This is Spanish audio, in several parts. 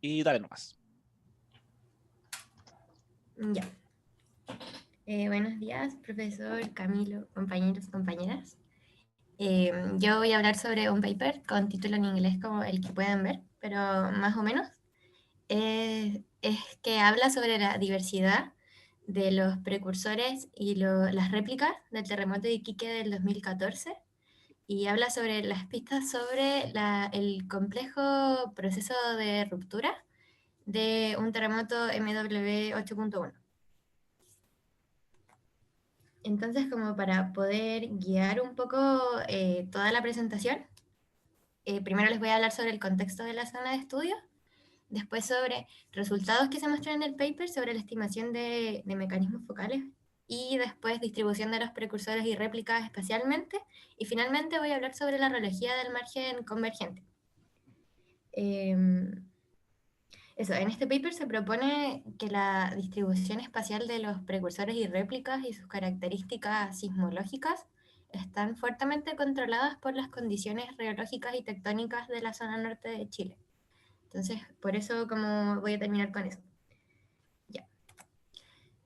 Y dale nomás. Ya. Buenos días, profesor Camilo, compañeros, compañeras. Yo voy a hablar sobre un paper con título en inglés como el que pueden ver, pero más o menos. Es que habla sobre la diversidad de los precursores y las réplicas del terremoto de Iquique del 2014 y habla sobre las pistas sobre el complejo proceso de ruptura de un terremoto MW 8.1. Entonces, como para poder guiar un poco toda la presentación, primero les voy a hablar sobre el contexto de la zona de estudio, después sobre resultados que se muestran en el paper, sobre la estimación de mecanismos focales, y después distribución de los precursores y réplicas espacialmente, y finalmente voy a hablar sobre la reología del margen convergente. Eso, en este paper se propone que la distribución espacial de los precursores y réplicas y sus características sismológicas están fuertemente controladas por las condiciones geológicas y tectónicas de la zona norte de Chile. Entonces, por eso como voy a terminar con eso.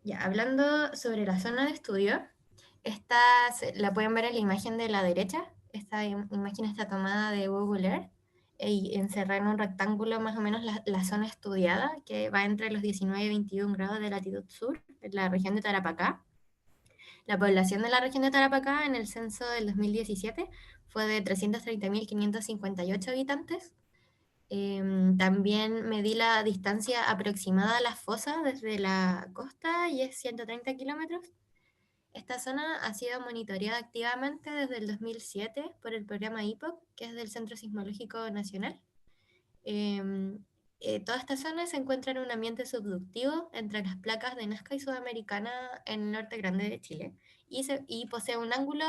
Ya, hablando sobre la zona de estudio, esta la pueden ver en la imagen de la derecha. Esta imagen está tomada de Google Earth y encerrada en un rectángulo más o menos la zona estudiada, que va entre los 19 y 21 grados de latitud sur, en la región de Tarapacá. La población de la región de Tarapacá en el censo del 2017 fue de 330.558 habitantes. También medí la distancia aproximada a las fosas desde la costa y es 130 kilómetros. Esta zona ha sido monitoreada activamente desde el 2007 por el programa IPOC, que es del Centro Sismológico Nacional. Em, Toda esta zona se encuentra en un ambiente subductivo entre las placas de Nazca y Sudamericana en el norte grande de Chile y posee un ángulo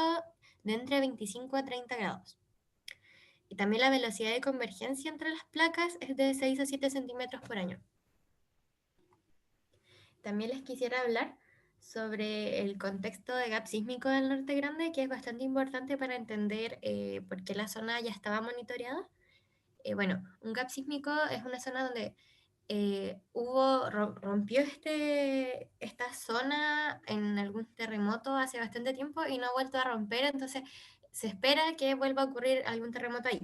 de entre 25 a 30 grados. Y también la velocidad de convergencia entre las placas es de 6 a 7 centímetros por año. También les quisiera hablar sobre el contexto de gap sísmico del Norte Grande, que es bastante importante para entender por qué la zona ya estaba monitoreada. Bueno, un gap sísmico es una zona donde rompió esta zona en algún terremoto hace bastante tiempo y no ha vuelto a romper, entonces se espera que vuelva a ocurrir algún terremoto ahí.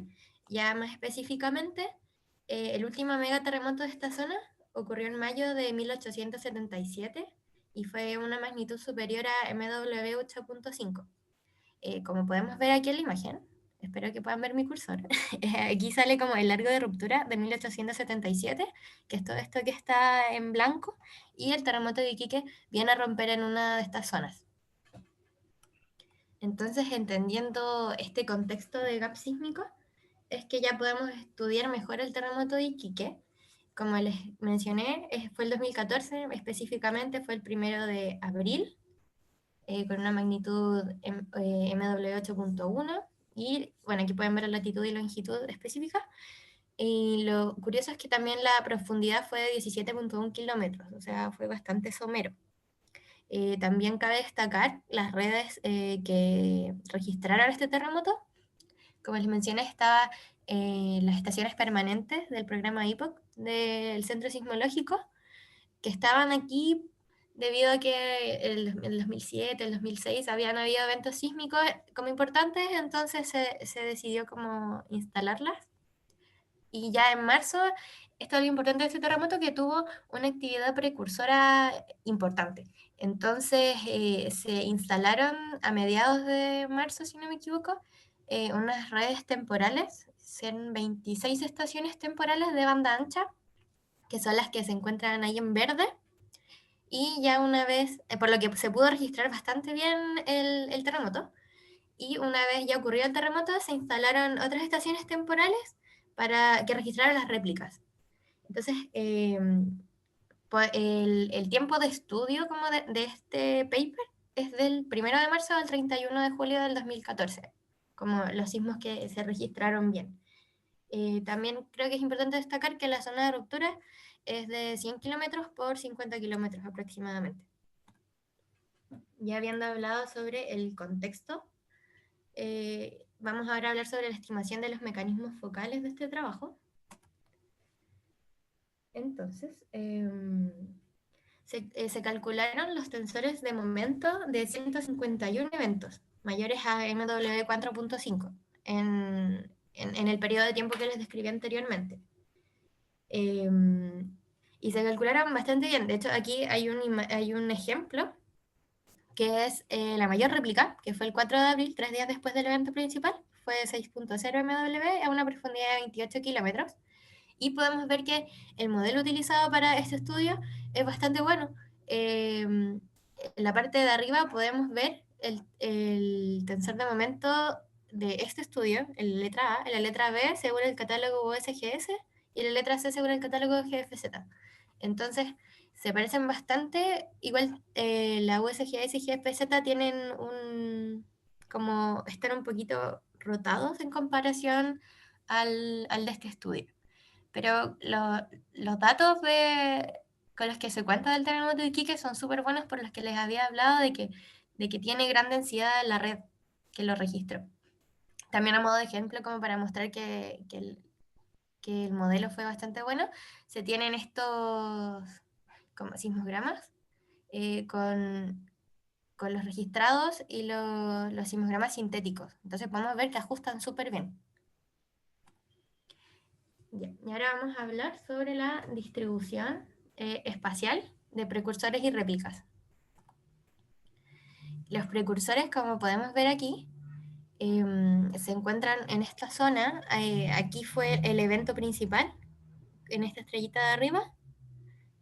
Ya más específicamente, el último megaterremoto de esta zona ocurrió en mayo de 1877 y fue una magnitud superior a MW 8.5. Como podemos ver aquí en la imagen, espero que puedan ver mi cursor, aquí sale como el largo de ruptura de 1877, que es todo esto que está en blanco, y el terremoto de Iquique viene a romper en una de estas zonas. Entonces, entendiendo este contexto de gap sísmico, es que ya podemos estudiar mejor el terremoto de Iquique. Como les mencioné, fue el 2014, específicamente fue el 1 de abril, con una magnitud MW 8.1 y bueno, aquí pueden ver la latitud y longitud específica. Y lo curioso es que también la profundidad fue de 17.1 kilómetros, o sea, fue bastante somero. También cabe destacar las redes que registraron este terremoto. Como les mencioné, estaban las estaciones permanentes del programa IPOC del Centro Sismológico, que estaban aquí debido a que en el 2007, el 2006 habían habido eventos sísmicos como importantes, entonces se decidió como instalarlas. Y ya en marzo, esto es lo importante de este terremoto, que tuvo una actividad precursora importante. Entonces se instalaron a mediados de marzo, si no me equivoco, unas redes temporales, son 26 estaciones temporales de banda ancha, que son las que se encuentran ahí en verde. Y ya una vez, por lo que se pudo registrar bastante bien el terremoto, y una vez ya ocurrió el terremoto, se instalaron otras estaciones temporales para que registraran las réplicas. Entonces, el tiempo de estudio como de este paper es del 1 de marzo al 31 de julio del 2014, como los sismos que se registraron bien. También creo que es importante destacar que la zona de ruptura es de 100 kilómetros por 50 kilómetros aproximadamente. Ya habiendo hablado sobre el contexto, vamos ahora a hablar sobre la estimación de los mecanismos focales de este trabajo. Entonces, se calcularon los tensores de momento de 151 eventos mayores a MW 4.5 en el periodo de tiempo que les describí anteriormente. Y se calcularon bastante bien. De hecho, aquí hay un ejemplo que es la mayor réplica, que fue el 4 de abril, 3 días después del evento principal. Fue 6.0 MW a una profundidad de 28 kilómetros. Y podemos ver que el modelo utilizado para este estudio es bastante bueno. En la parte de arriba podemos ver el tensor de momento de este estudio, en la letra A, en la letra B según el catálogo USGS y en la letra C según el catálogo GFZ. Entonces, se parecen bastante. Igual la USGS y GFZ tienen como están un poquito rotados en comparación al de este estudio. Pero los datos con los que se cuenta del terremoto de Iquique son súper buenos, por los que les había hablado de que tiene gran densidad en la red que lo registró. También a modo de ejemplo, como para mostrar que el modelo fue bastante bueno, se tienen estos como sismogramas con los registrados y los sismogramas sintéticos. Entonces podemos ver que ajustan súper bien. Ya, y ahora vamos a hablar sobre la distribución espacial de precursores y réplicas. Los precursores, como podemos ver aquí, se encuentran en esta zona. Aquí fue el evento principal, en esta estrellita de arriba,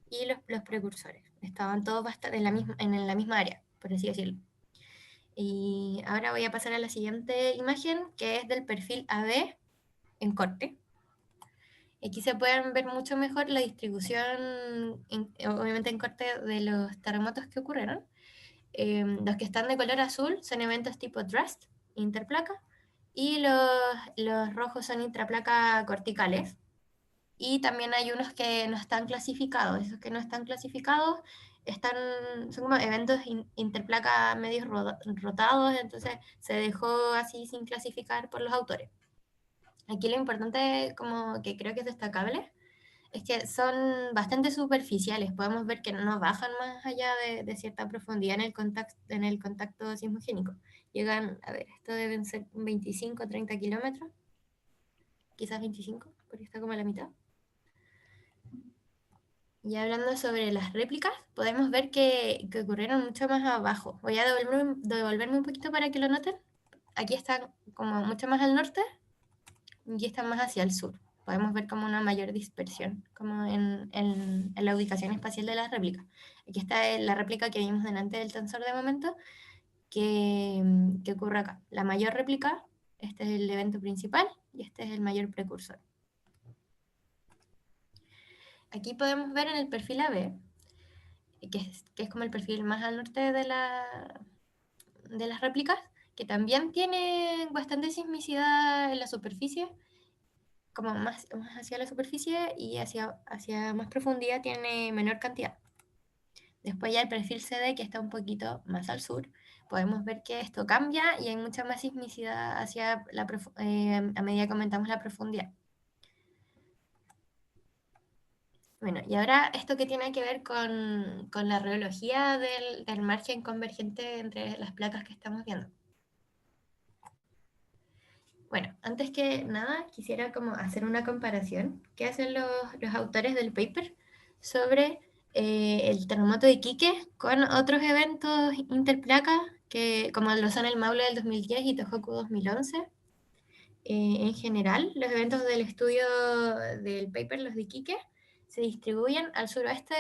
y los precursores. Estaban todos en la misma área, por así decirlo. Y ahora voy a pasar a la siguiente imagen, que es del perfil AB en corte. Aquí se pueden ver mucho mejor la distribución, obviamente en corte, de los terremotos que ocurrieron. Los que están de color azul son eventos tipo thrust, interplaca, y los rojos son intraplaca corticales. Y también hay unos que no están clasificados. Esos que no están clasificados son como eventos interplaca medios rotados, entonces se dejó así sin clasificar por los autores. Aquí lo importante, como que creo que es destacable, es que son bastante superficiales. Podemos ver que no bajan más allá de cierta profundidad en el contacto sismogénico. Llegan, a ver, esto deben ser 25 o 30 kilómetros, quizás 25, porque está como a la mitad. Y hablando sobre las réplicas, podemos ver que ocurrieron mucho más abajo. Voy a devolverme un poquito para que lo noten. Aquí están como mucho más al norte y están más hacia el sur. Podemos ver como una mayor dispersión, como en la ubicación espacial de las réplicas. Aquí está la réplica que vimos delante del tensor de momento, que ocurre acá. La mayor réplica, este es el evento principal y este es el mayor precursor. Aquí podemos ver en el perfil AB, que es como el perfil más al norte de las réplicas, que también tiene bastante sismicidad en la superficie, como más hacia la superficie, y hacia más profundidad tiene menor cantidad. Después ya el perfil CD, que está un poquito más al sur, podemos ver que esto cambia y hay mucha más sismicidad a medida que aumentamos la profundidad. Bueno, y ahora esto que tiene que ver con la reología del margen convergente entre las placas que estamos viendo. Bueno, antes que nada quisiera como hacer una comparación que hacen los autores del paper sobre el terremoto de Iquique con otros eventos interplaca como lo son el Maule del 2010 y Tohoku 2011. En general, los eventos del estudio del paper, los de Iquique, se distribuyen al suroeste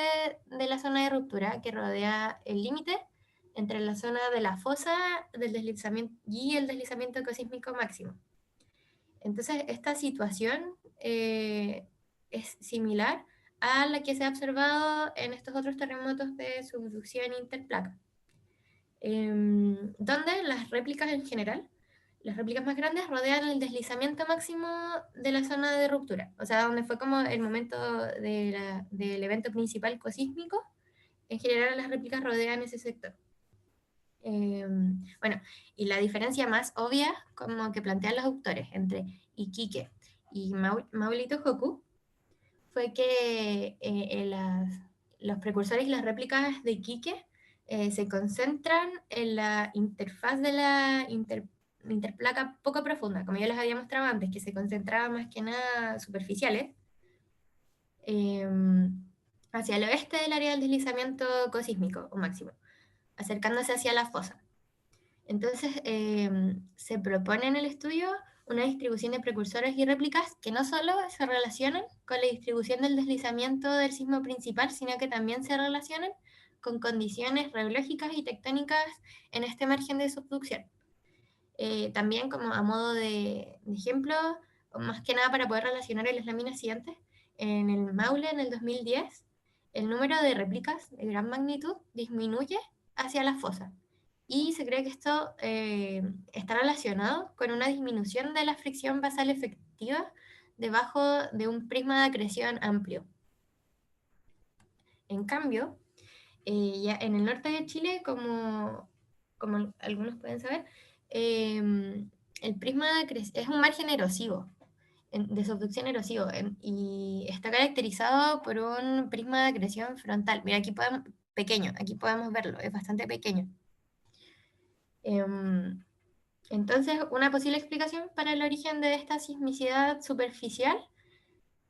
de la zona de ruptura que rodea el límite entre la zona de la fosa del deslizamiento y el deslizamiento ecosísmico máximo. Entonces, esta situación es similar a la que se ha observado en estos otros terremotos de subducción interplaca, donde las réplicas en general, las réplicas más grandes, rodean el deslizamiento máximo de la zona de ruptura, o sea, donde fue como el momento del evento principal cosísmico. En general, las réplicas rodean ese sector. Bueno, y la diferencia más obvia, como que plantean los autores, entre Iquique y Maule y Tohoku, fue que los precursores y las réplicas de Iquique se concentran en la interfaz de la interplaca poco profunda, como ya les había mostrado antes, que se concentraba más que nada superficiales, hacia el oeste del área del deslizamiento cosísmico o máximo, acercándose hacia la fosa. Entonces, se propone en el estudio una distribución de precursores y réplicas que no solo se relacionan con la distribución del deslizamiento del sismo principal, sino que también se relacionan con condiciones reológicas y tectónicas en este margen de subducción. También como a modo de ejemplo, o más que nada para poder relacionar en las láminas siguientes, en el Maule en el 2010, el número de réplicas de gran magnitud disminuye hacia la fosa. Y se cree que esto está relacionado con una disminución de la fricción basal efectiva debajo de un prisma de acreción amplio. En cambio, ya en el norte de Chile, como algunos pueden saber, el prisma es un margen erosivo, de subducción erosivo, y está caracterizado por un prisma de acreción frontal. Mira, pequeño, aquí podemos verlo, es bastante pequeño. Entonces, una posible explicación para el origen de esta sismicidad superficial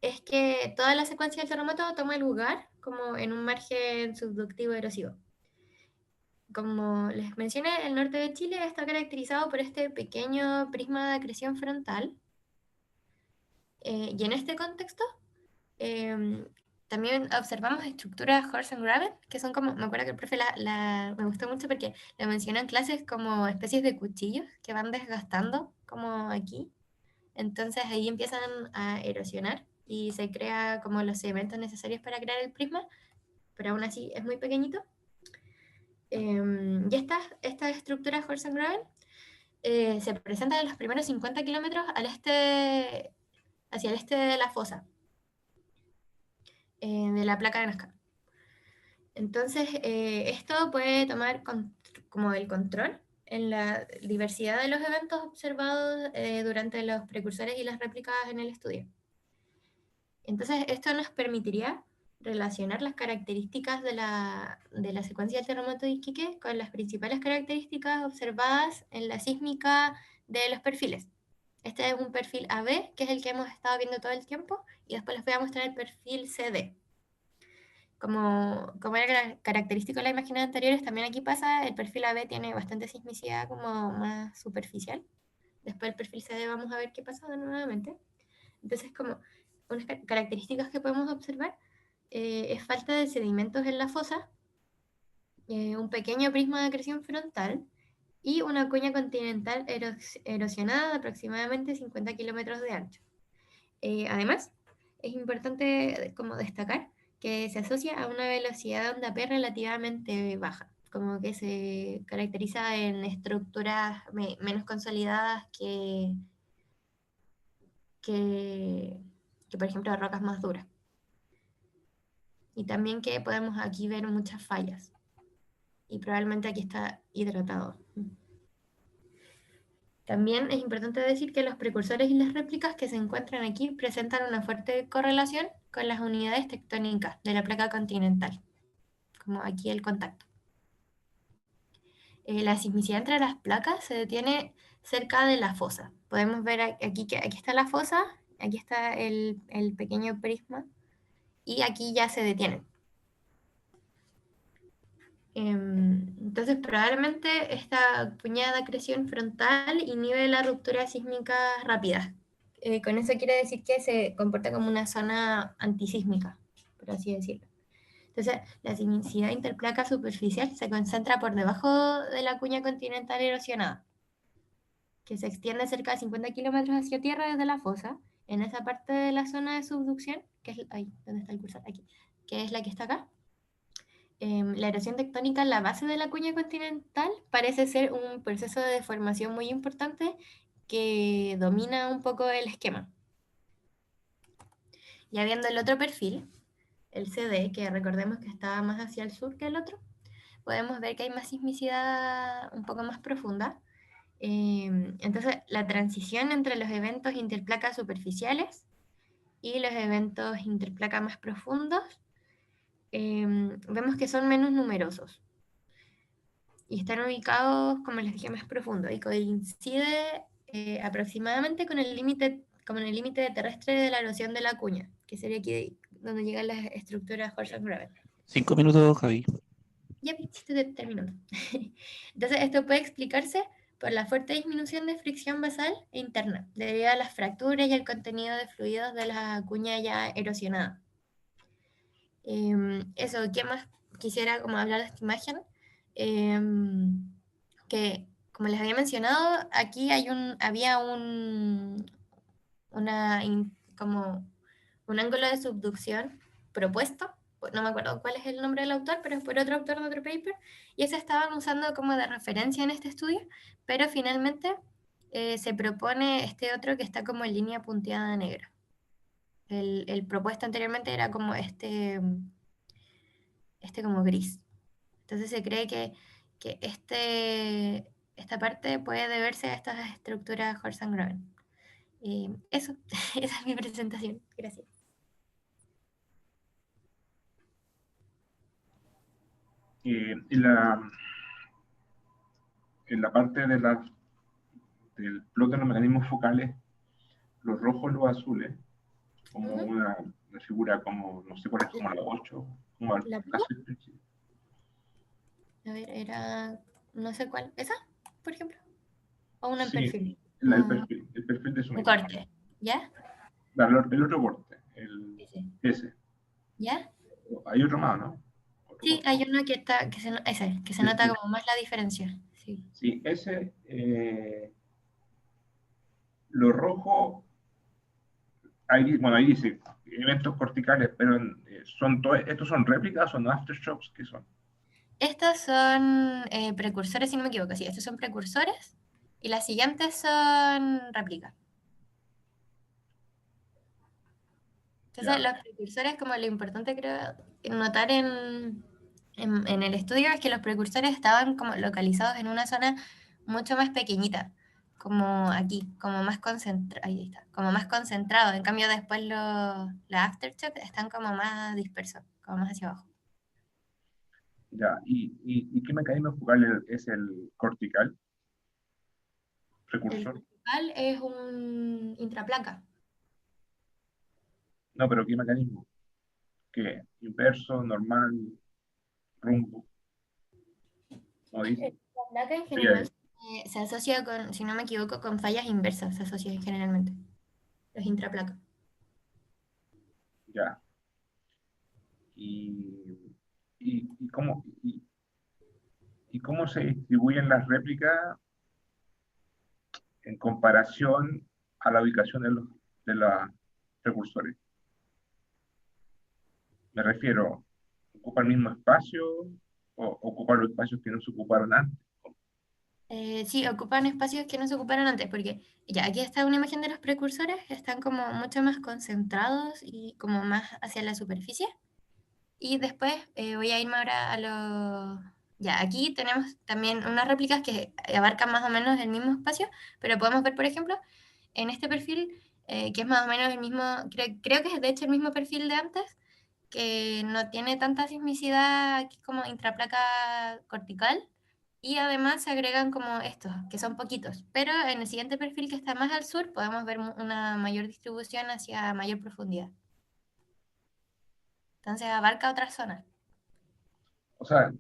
es que toda la secuencia del terremoto toma lugar como en un margen subductivo erosivo. Como les mencioné, el norte de Chile está caracterizado por este pequeño prisma de acreción frontal. Y en este contexto, eh, también observamos estructuras horse and graben, que son como, me acuerdo que el profe me gustó mucho porque la mencionó en clases como especies de cuchillos que van desgastando, como aquí. Entonces ahí empiezan a erosionar y se crea como los sedimentos necesarios para crear el prisma, pero aún así es muy pequeñito. Y estas estructuras horse and graben se presentan en los primeros 50 kilómetros hacia el este de la fosa, de la placa de Nazca. Entonces, esto puede tomar como el control en la diversidad de los eventos observados durante los precursores y las réplicas en el estudio. Entonces, esto nos permitiría relacionar las características de la secuencia del terremoto de Iquique con las principales características observadas en la sísmica de los perfiles. Este es un perfil AB, que es el que hemos estado viendo todo el tiempo, y después les voy a mostrar el perfil CD. Como era característico de las imágenes anteriores, también aquí pasa, el perfil AB tiene bastante sismicidad como más superficial. Después el perfil CD vamos a ver qué pasa nuevamente. Entonces, como unas características que podemos observar es falta de sedimentos en la fosa, un pequeño prisma de acreción frontal y una cuña continental erosionada de aproximadamente 50 kilómetros de ancho. Además, es importante como destacar que se asocia a una velocidad de onda P relativamente baja, como que se caracteriza en estructuras menos consolidadas que, por ejemplo, rocas más duras. Y también que podemos aquí ver muchas fallas. Y probablemente aquí está hidratado. También es importante decir que los precursores y las réplicas que se encuentran aquí presentan una fuerte correlación con las unidades tectónicas de la placa continental, como aquí el contacto. La sismicidad entre las placas se detiene cerca de la fosa. Podemos ver aquí que aquí está la fosa, aquí está el pequeño prisma, y aquí ya se detienen. Entonces, probablemente esta puñada de acreción frontal inhibe la ruptura sísmica rápida. Con eso quiere decir que se comporta como una zona antisísmica, por así decirlo. Entonces, la sismicidad interplaca superficial se concentra por debajo de la cuña continental erosionada, que se extiende cerca de 50 kilómetros hacia tierra desde la fosa, en esa parte de la zona de subducción, que es ahí, ¿dónde está el cursor? Aquí, que es la que está acá. La erosión tectónica en la base de la cuña continental parece ser un proceso de deformación muy importante que domina un poco el esquema. Ya viendo el otro perfil, el CD, que recordemos que estaba más hacia el sur que el otro, podemos ver que hay más sismicidad un poco más profunda. Entonces, la transición entre los eventos interplacas superficiales y los eventos interplaca más profundos vemos que son menos numerosos y están ubicados, como les dije, más profundo y coincide aproximadamente con el límite terrestre de la erosión de la cuña, que sería aquí donde llegan las estructuras Horst and Graben. 5 minutos, Javi. Ya, terminó. Entonces, esto puede explicarse por la fuerte disminución de fricción basal e interna, debido a las fracturas y al contenido de fluidos de la cuña ya erosionada. Eso, ¿qué más quisiera como hablar de esta imagen? Que, como les había mencionado, aquí había como un ángulo de subducción propuesto, pues no me acuerdo cuál es el nombre del autor, pero es por otro autor de otro paper, y ese estaban usando como de referencia en este estudio, pero finalmente se propone este otro que está como en línea punteada negra. El propuesto anteriormente era como este como gris. Entonces se cree que esta parte puede deberse a estas estructuras Horst and Graben. Eso, esa es mi presentación. Gracias. En la parte del plot de los mecanismos focales, los rojos, los azules, como una figura como, no sé cuál es, como la 8, como ¿La casi pluma? el principio. A ver, no sé cuál. ¿Esa, por ejemplo? ¿O una en Sí, perfil? el perfil de su Un mismo. corte. ¿Ya? El otro corte, Ese. ese. ¿Ya? Hay otro más, ¿no? Otro Sí, corte. hay uno que se nota como más la diferencia. Sí. Sí, ese, lo rojo, bueno, ahí dice eventos corticales, pero ¿estos son réplicas o son aftershocks? ¿Qué son? Estos son precursores, si no me equivoco. Sí, estos son precursores. Y las siguientes son réplicas. Entonces, Ya, los precursores, como lo importante creo notar en el estudio es que los precursores estaban como localizados en una zona mucho más pequeñita, como aquí, como más concentrado, ahí está, como más concentrado. En cambio, después los aftershocks están como más dispersos, como más hacia abajo. ya. ¿Y qué mecanismo focal es el cortical? El Precursor. principal es un intraplaca. No, pero ¿qué mecanismo? ¿Qué? Inverso, normal, rumbo, como dice. La placa en Sí, general se asocia con, si no me equivoco, con fallas inversas, se asocia generalmente, los intraplaca. ya. ¿Y, y cómo se distribuyen las réplicas en comparación a la ubicación de los precursores? Me refiero, ¿ocupa el mismo espacio o ocupa los espacios que no se ocuparon antes? Sí, ocupan espacios que no se ocuparon antes, porque ya aquí está una imagen de los precursores, están como mucho más concentrados y como más hacia la superficie. Y después voy a irme ahora a los... Ya, aquí tenemos también unas réplicas que abarcan más o menos el mismo espacio, pero podemos ver, por ejemplo, en este perfil, que es más o menos el mismo, creo que es de hecho el mismo perfil de antes, que no tiene tanta sismicidad aquí como intraplaca cortical, y además se agregan como estos, que son poquitos, pero en el siguiente perfil que está más al sur podemos ver una mayor distribución hacia mayor profundidad. Entonces abarca otras zonas. O sea,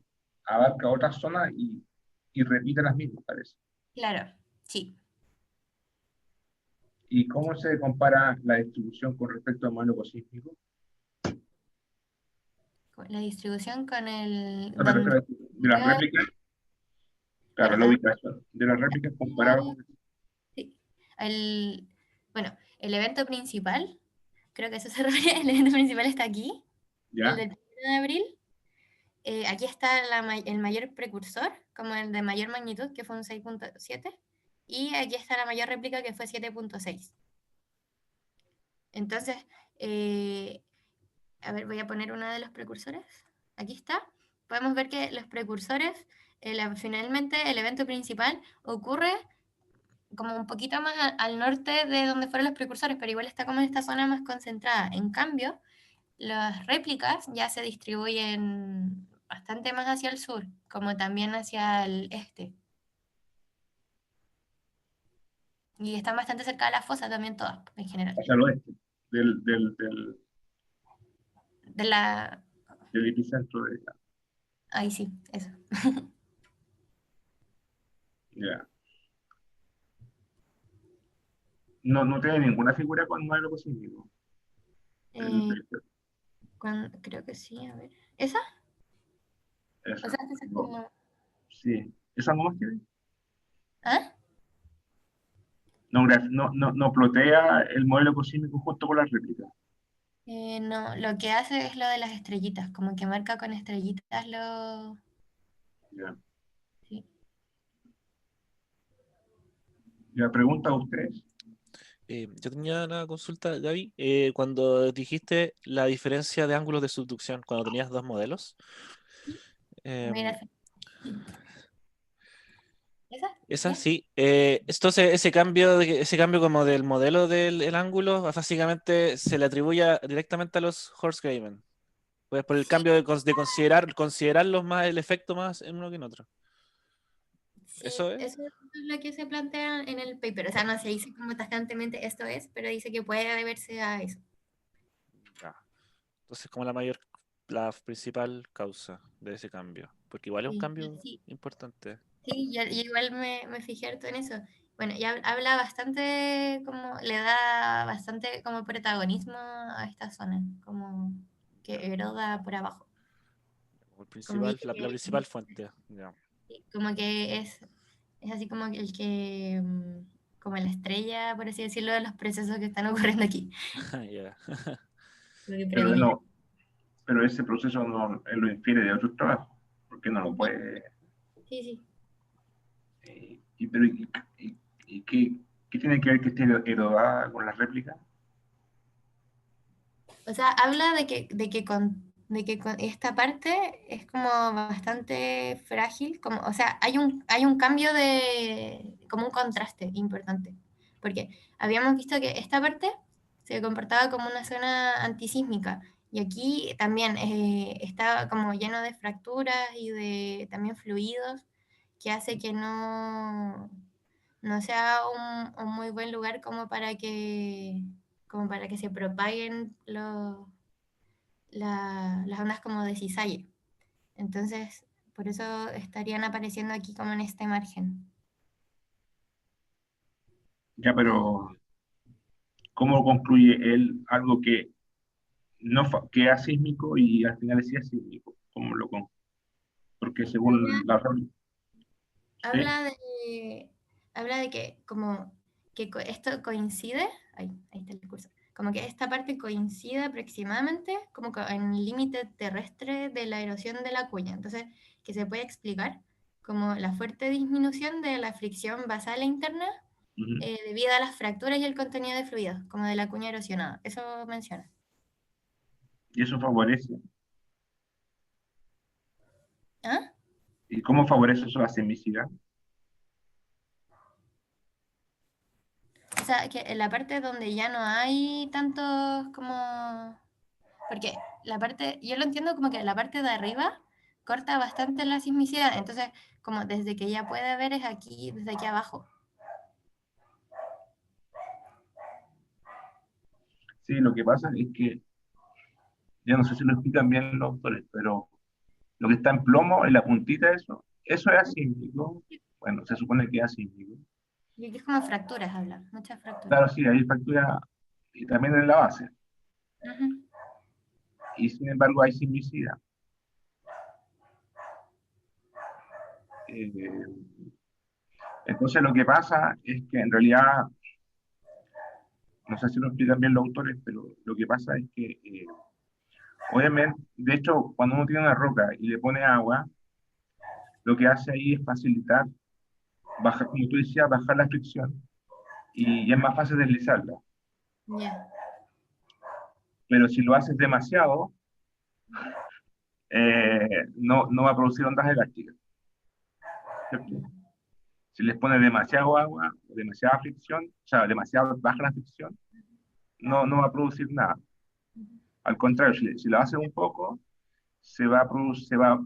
abarca otras zonas y repite las mismas, parece. Claro, sí. ¿Y cómo se compara la distribución con respecto al modelo cosísmico? La distribución con el... No, me refiero de las réplicas, claro, Bueno, la ubicación de las réplicas comparado con... sí. El, bueno, el evento principal, creo que eso se refiere, el evento principal está aquí, el ¿Ya? del 1 de abril. Aquí está el mayor precursor, como el de mayor magnitud, que fue un 6.7, y aquí está la mayor réplica, que fue 7.6. Entonces, eh, a ver, voy a poner uno de los precursores. Aquí está. Podemos ver que los precursores, finalmente el evento principal ocurre como un poquito más al norte de donde fueron los precursores, pero igual está como en esta zona más concentrada. En cambio, las réplicas ya se distribuyen bastante más hacia el sur, como también hacia el este. Y están bastante cerca de la fosa también todas, en general. hacia el oeste, del, del, del, De la... del epicentro de la. Ahí sí, eso. Ya. No, no tiene ninguna figura con modelo cosmológico. El Eh, paper, creo que sí, a ver. ¿Esa? O esa. sea, esa es No, como... sí. ¿Esa no más tiene? ¿Ah? No, no plotea el modelo cosmológico junto con las réplicas. No, lo que hace es lo de las estrellitas, como que marca con estrellitas lo... Ya. Sí. Ya, pregunta a ustedes. Yo tenía una consulta, Gaby. Cuando dijiste la diferencia de ángulos de subducción, cuando tenías dos modelos, em, Mira, ¿esa? esa ¿Ya? sí. Entonces, ese cambio como del modelo del el ángulo, básicamente se le atribuye directamente a los Horst-Greben. Pues por el Sí, cambio de considerarlos más el efecto más en uno que en otro. sí, ¿Eso es? eso es lo que se plantea en el paper. O sea, no se dice como tajantemente esto es, pero dice que puede deberse a eso. Ya. Entonces, como la principal causa de ese cambio. Porque igual es un Sí, cambio sí, importante. sí, yo igual me fijé harto en eso. Bueno, y habla bastante, como, le da bastante como protagonismo a esta zona, como Ya. que Heroda por abajo. Como Como, dice la principal fuente. Ya. como que es así como el que, como la estrella, por así decirlo, de los procesos que están ocurriendo aquí. Ya. Lo que Pero, predomina. no, pero ese proceso no, él lo infiere de otros trabajos, porque no lo Sí, puede. sí, sí. Pero, y qué tiene que ver que esté erodada con las réplicas? O sea, habla de que con esta parte es como bastante frágil, como, o sea, hay un cambio como un contraste importante, porque habíamos visto que esta parte se comportaba como una zona antisísmica, y aquí también está como lleno de fracturas y de también fluidos, que hace que no sea un muy buen lugar como para que se propaguen las ondas como de cizalle. Entonces, por eso estarían apareciendo aquí como en este margen. Ya, pero ¿cómo concluye él algo que no que es asísmico y al final sí es sísmico? Porque Habla, según la réplicas, ¿sí? habla de que como que esto coincide, ahí está el curso, como que esta parte coincide aproximadamente como en el límite terrestre de la erosión de la cuña. Entonces, que se puede explicar como la fuerte disminución de la fricción basal e interna Ujú. debido a las fracturas y el contenido de fluidos, como de la cuña erosionada. Eso menciona. Y eso favorece. ¿Ah? ¿Y cómo favorece eso la sismicidad? O sea, que en la parte donde ya no hay tantos como... Porque la parte, yo lo entiendo como que la parte de arriba corta bastante la sismicidad, entonces como desde que ya puede ver es aquí, desde aquí abajo. Sí, lo que pasa es que, ya no sé si lo explican bien los autores, pero lo que está en plomo, en la puntita de eso es asísmico. Bueno, se supone que es asísmico. Y aquí es como fracturas, habla, muchas fracturas. Claro, sí, hay fractura y también en la base. Ujú. Y sin embargo hay sismicidad. Eh, entonces lo que pasa es que en realidad, no sé si lo explican bien los autores, pero lo que pasa es que, obviamente, de hecho, cuando uno tiene una roca y le pone agua, lo que hace ahí es facilitar, bajar, como tú decías, bajar la fricción y es más fácil deslizarla. Ya. Pero si lo haces demasiado, no va a producir ondas elásticas, ¿cierto? Si les pone demasiado agua, o demasiada fricción, o sea, demasiado baja la fricción, no va a producir nada. Al contrario, si la hace un poco, va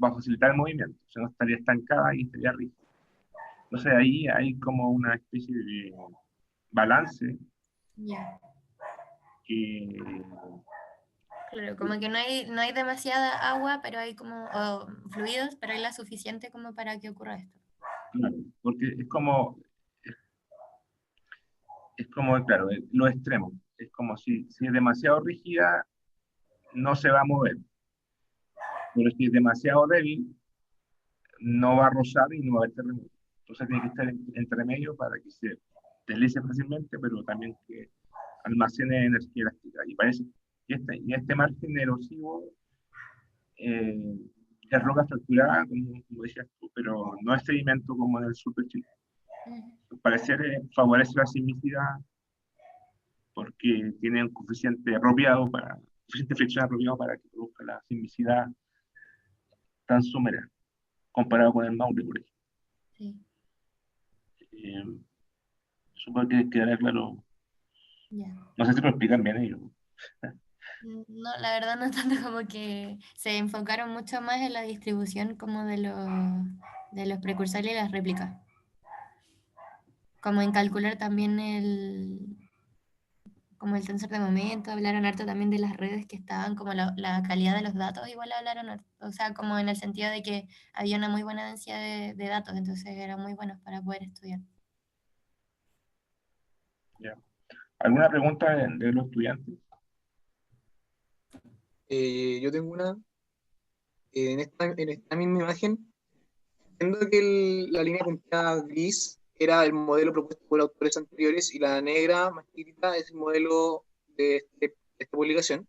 a facilitar el movimiento, o sea, no estaría estancada y estaría rígida. Entonces ahí hay como una especie de balance Ya. que, Claro, como que no hay demasiada agua, pero hay como, o fluidos, pero hay la suficiente como para que ocurra esto. claro, porque es como, claro, lo extremo. Es como si es demasiado rígida, no se va a mover. Pero si es demasiado débil, no va a rozar y no va a haber terremoto. Entonces tiene que estar entre medio para que se deslice fácilmente, pero también que almacene energía elástica. Y parece que este margen erosivo eh, es roca fracturada, como decías tú, pero no es sedimento como en el sur de Chile. Al parecer favorece la sismicidad porque tiene un coeficiente fricción apropiado para que produzca la sismicidad tan somera, comparado con el Maule, por ejemplo. Sí, Eh, Supongo que quedará claro. ya. No sé si lo explican bien ellos. No, la verdad no tanto, como que se enfocaron mucho más en la distribución como de los precursores y las réplicas. Como en calcular también como el tensor de momento, hablaron harto también de las redes que estaban, como la calidad de los datos, igual hablaron harto. O sea, como en el sentido de que había una muy buena densidad de datos, entonces eran muy buenos para poder estudiar. Ya. ¿Alguna pregunta de los estudiantes? Yo tengo una, en esta misma imagen, entiendo que la línea punteada gris era el modelo propuesto por autores anteriores y la negra más chiquitita es el modelo de esta publicación.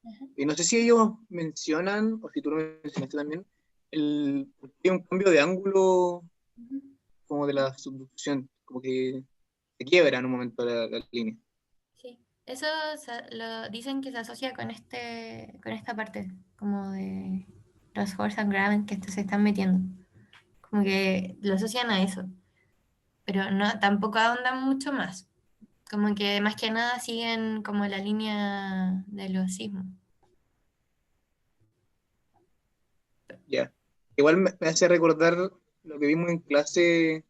Ajá. Y no sé si ellos mencionan, o si tú lo mencionaste también, hay un cambio de ángulo Ujú. como de la subducción, como que se quiebra en un momento la línea. Sí, eso lo dicen que se asocia con esta parte, como de los horse and graben que se están metiendo. Como que lo asocian a eso, pero no, tampoco ahondan mucho más. Como que más que nada siguen como la línea de los sismos. Ya. Igual me hace recordar lo que vimos en clase,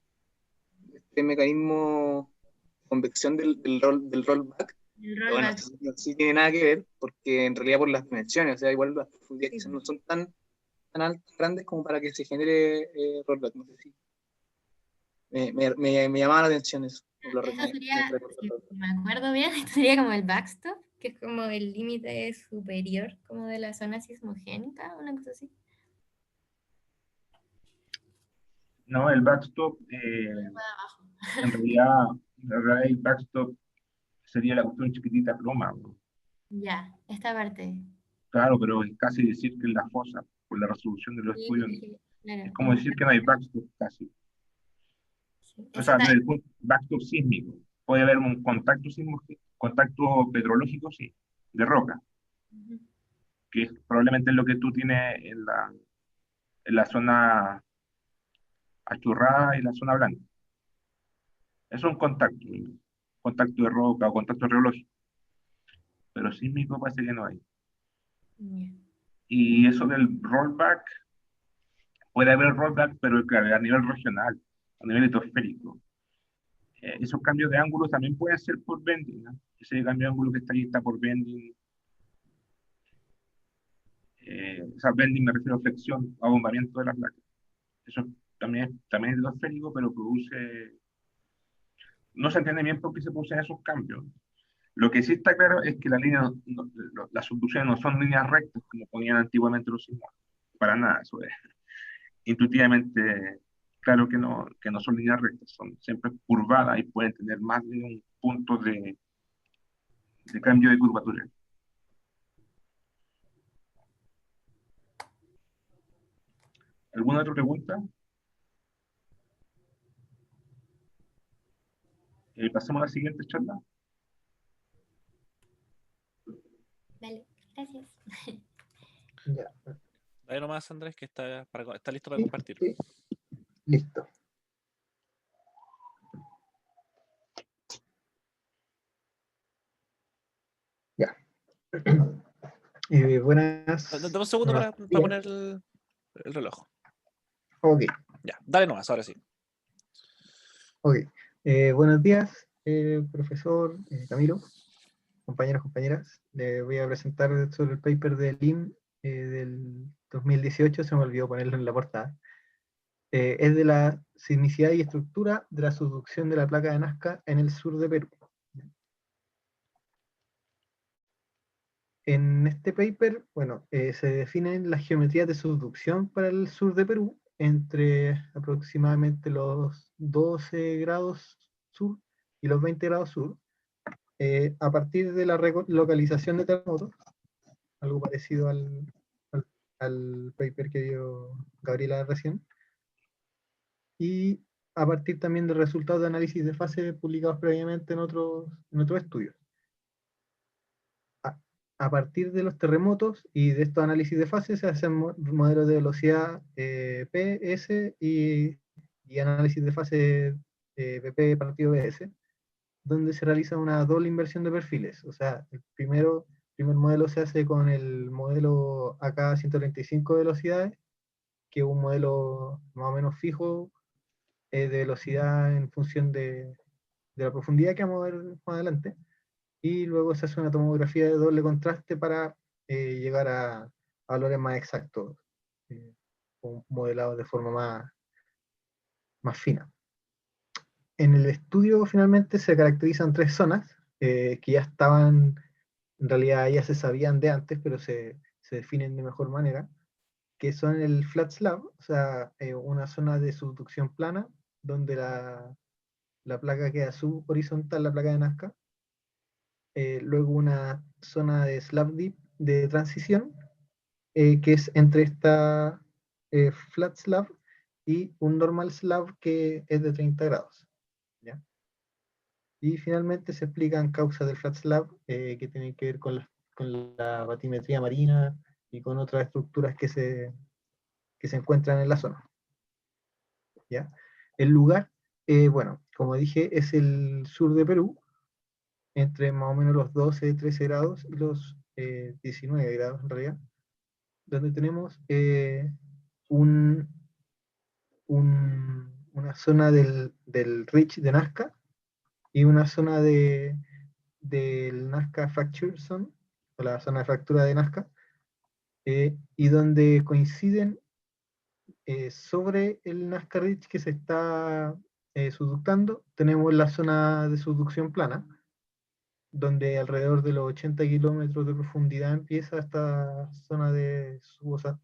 este mecanismo de convección del rollback. El Pero bueno, rollback. sí tiene nada que ver, porque en realidad por las dimensiones, o sea, igual las profundidades Sí, quizás no son tan altas, grandes como para que se genere rollback. No sé si me llamaba la atención eso. eso Me sería, recordó. si me acuerdo bien, esto sería como el backstop, que es como el límite superior como de la zona sismogénica, una cosa así. No, el backstop, en realidad el backstop sería la cuestión chiquitita pluma, ¿no? Ya, esta parte. Claro, pero es casi decir que es la fosa, por la resolución de los Sí, estudios. sí, Es claro, como decir que no hay backstop casi. sí. O Eso sea, está. desde el punto backstop sísmico. Puede haber un contacto petrológico, sí, de roca, Ujú. que probablemente es lo que tú tienes en la zona achurrada y la zona blanca. Es un contacto de roca o contacto geológico, pero sísmico parece que no hay. Ya. Y eso del rollback, puede haber rollback, pero claro, a nivel regional, a nivel litosférico. Esos cambios de ángulo también pueden ser por bending, ¿no? Ese cambio de ángulo que está ahí está por bending. O sea, bending me refiero a flexión, abombamiento de las placas. Eso también es litosférico, pero produce. No se entiende bien por qué se producen esos cambios. Lo que sí está claro es que las subducciones no son líneas rectas como ponían antiguamente los sismos. Para nada, eso es intuitivamente claro que no son líneas rectas, son siempre curvadas y pueden tener más de un punto de cambio de curvatura. ¿Alguna otra pregunta? Pasemos a la siguiente charla. Vale, gracias. Ya, Dale nomás, Andrés, que está listo para sí, compartir. sí, listo. Buenas. Dame un segundo buenos para días. poner el reloj. Ok, Ya, dale nomás, ahora sí. ok. Buenos días, profesor Camilo, compañeros, compañeras. Le voy a presentar sobre el paper de LIM del 2018, se me olvidó ponerlo en la portada. Es de la sismicidad y estructura de la subducción de la placa de Nazca en el sur de Perú. En este paper, bueno, se definen las geometrías de subducción para el sur de Perú entre aproximadamente los 12 grados sur y los 20 grados sur, a partir de la localización de terremotos, algo parecido al paper que dio Gabriela recién, y a partir también de resultados de análisis de fase publicados previamente en otros estudios. A partir de los terremotos y de estos análisis de fase se hacen modelos de velocidad P, S y análisis de fase PP partido BS, donde se realiza una doble inversión de perfiles. O sea, el primer modelo se hace con el modelo AK 135 de velocidades, que es un modelo más o menos fijo de velocidad en función de la profundidad que vamos a ver más adelante. Y luego se hace una tomografía de doble contraste para llegar a valores más exactos, modelados de forma más fina. En el estudio finalmente se caracterizan tres zonas que ya estaban, en realidad ya se sabían de antes, pero se definen de mejor manera, que son el flat slab, o sea, una zona de subducción plana, donde la placa queda subhorizontal, la placa de Nazca. Luego una zona de slab dip de transición, que es entre esta flat slab y un normal slab que es de 30 grados. ¿Ya? Y finalmente se explican causas del flat slab que tienen que ver con la batimetría marina y con otras estructuras que se encuentran en la zona. ¿Ya? El lugar, bueno, como dije, es el sur de Perú, entre más o menos los 12, 13 grados y los 19 grados en realidad, donde tenemos una zona del Ridge de Nazca y una zona del Nazca Fracture Zone, o la zona de fractura de Nazca, y donde coinciden sobre el Nazca Ridge que se está subductando, tenemos la zona de subducción plana, donde alrededor de los 80 kilómetros de profundidad empieza esta zona de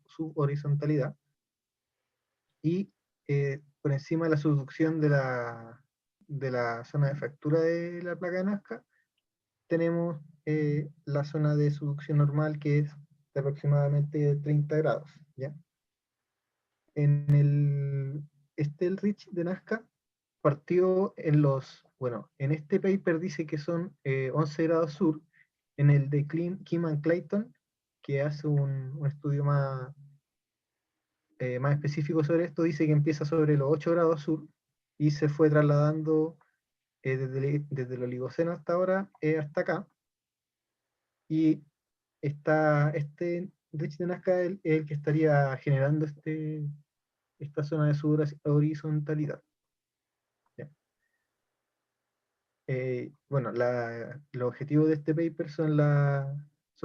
subhorizontalidad, y por encima de la subducción de la zona de fractura de la placa de Nazca, tenemos la zona de subducción normal, que es de aproximadamente 30 grados. ¿Ya? El Ridge de Nazca partió en este paper dice que son 11 grados sur. En el de Kim and Clayton, que hace un estudio más específico sobre esto, dice que empieza sobre los 8 grados sur y se fue trasladando desde el Oligoceno hasta ahora, hasta acá. Y este Ridge de Nazca es el que estaría generando esta zona de subhorizontalidad. Bueno, los objetivos de este paper son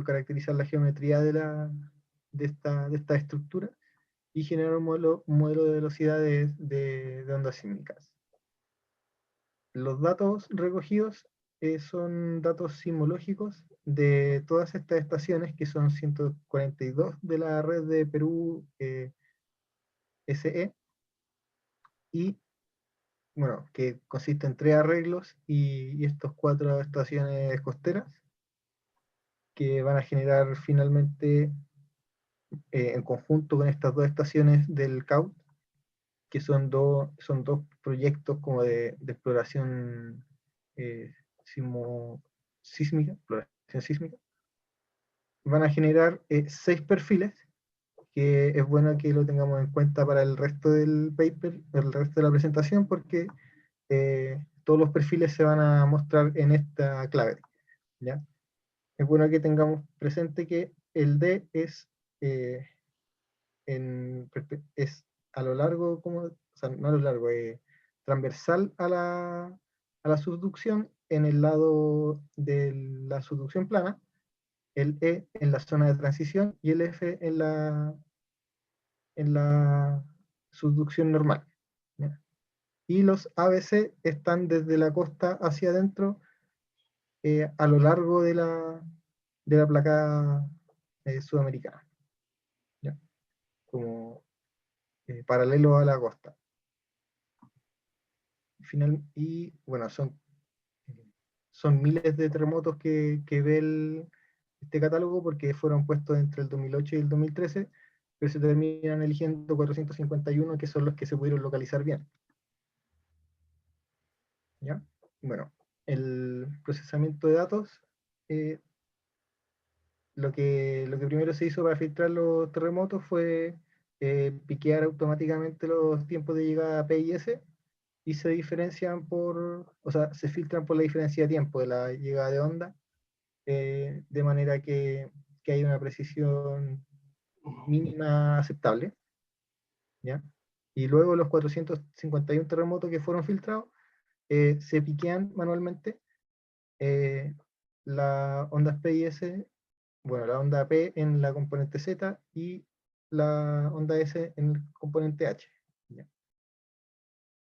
caracterizar la geometría de esta estructura y generar un modelo de velocidades de ondas sísmicas. Los datos recogidos son datos sismológicos de todas estas estaciones, que son 142 de la red de Perú SE, y bueno, que consiste en 3 arreglos y estos 4 estaciones costeras, que van a generar finalmente, en conjunto con estas 2 estaciones del CAUT, que son dos proyectos como de exploración sísmica, van a generar 6 perfiles, que es bueno que lo tengamos en cuenta para el resto del paper, el resto de la presentación, porque todos los perfiles se van a mostrar en esta clave. ¿Ya? Es bueno que tengamos presente que el D es, es a lo largo, o sea, no a lo largo, transversal a la subducción en el lado de la subducción plana, el E en la zona de transición y el F en la subducción normal. ¿Ya? Y los ABC están desde la costa hacia adentro a lo largo de la placa sudamericana, ¿ya? Como paralelo a la costa. Y bueno, son miles de terremotos que ve este catálogo porque fueron puestos entre el 2008 y el 2013, pero se terminan eligiendo 451 que son los que se pudieron localizar bien. ¿Ya? Bueno, el procesamiento de datos, eh, lo que primero se hizo para filtrar los terremotos fue piquear automáticamente los tiempos de llegada a P y S, y se diferencian o sea, se filtran por la diferencia de tiempo de la llegada de onda, de manera que hay una precisión mínima aceptable, ¿ya? Y luego los 451 terremotos que fueron filtrados se piquean manualmente las ondas P y S, bueno, la onda P en la componente Z y la onda S en el componente H. ¿Ya?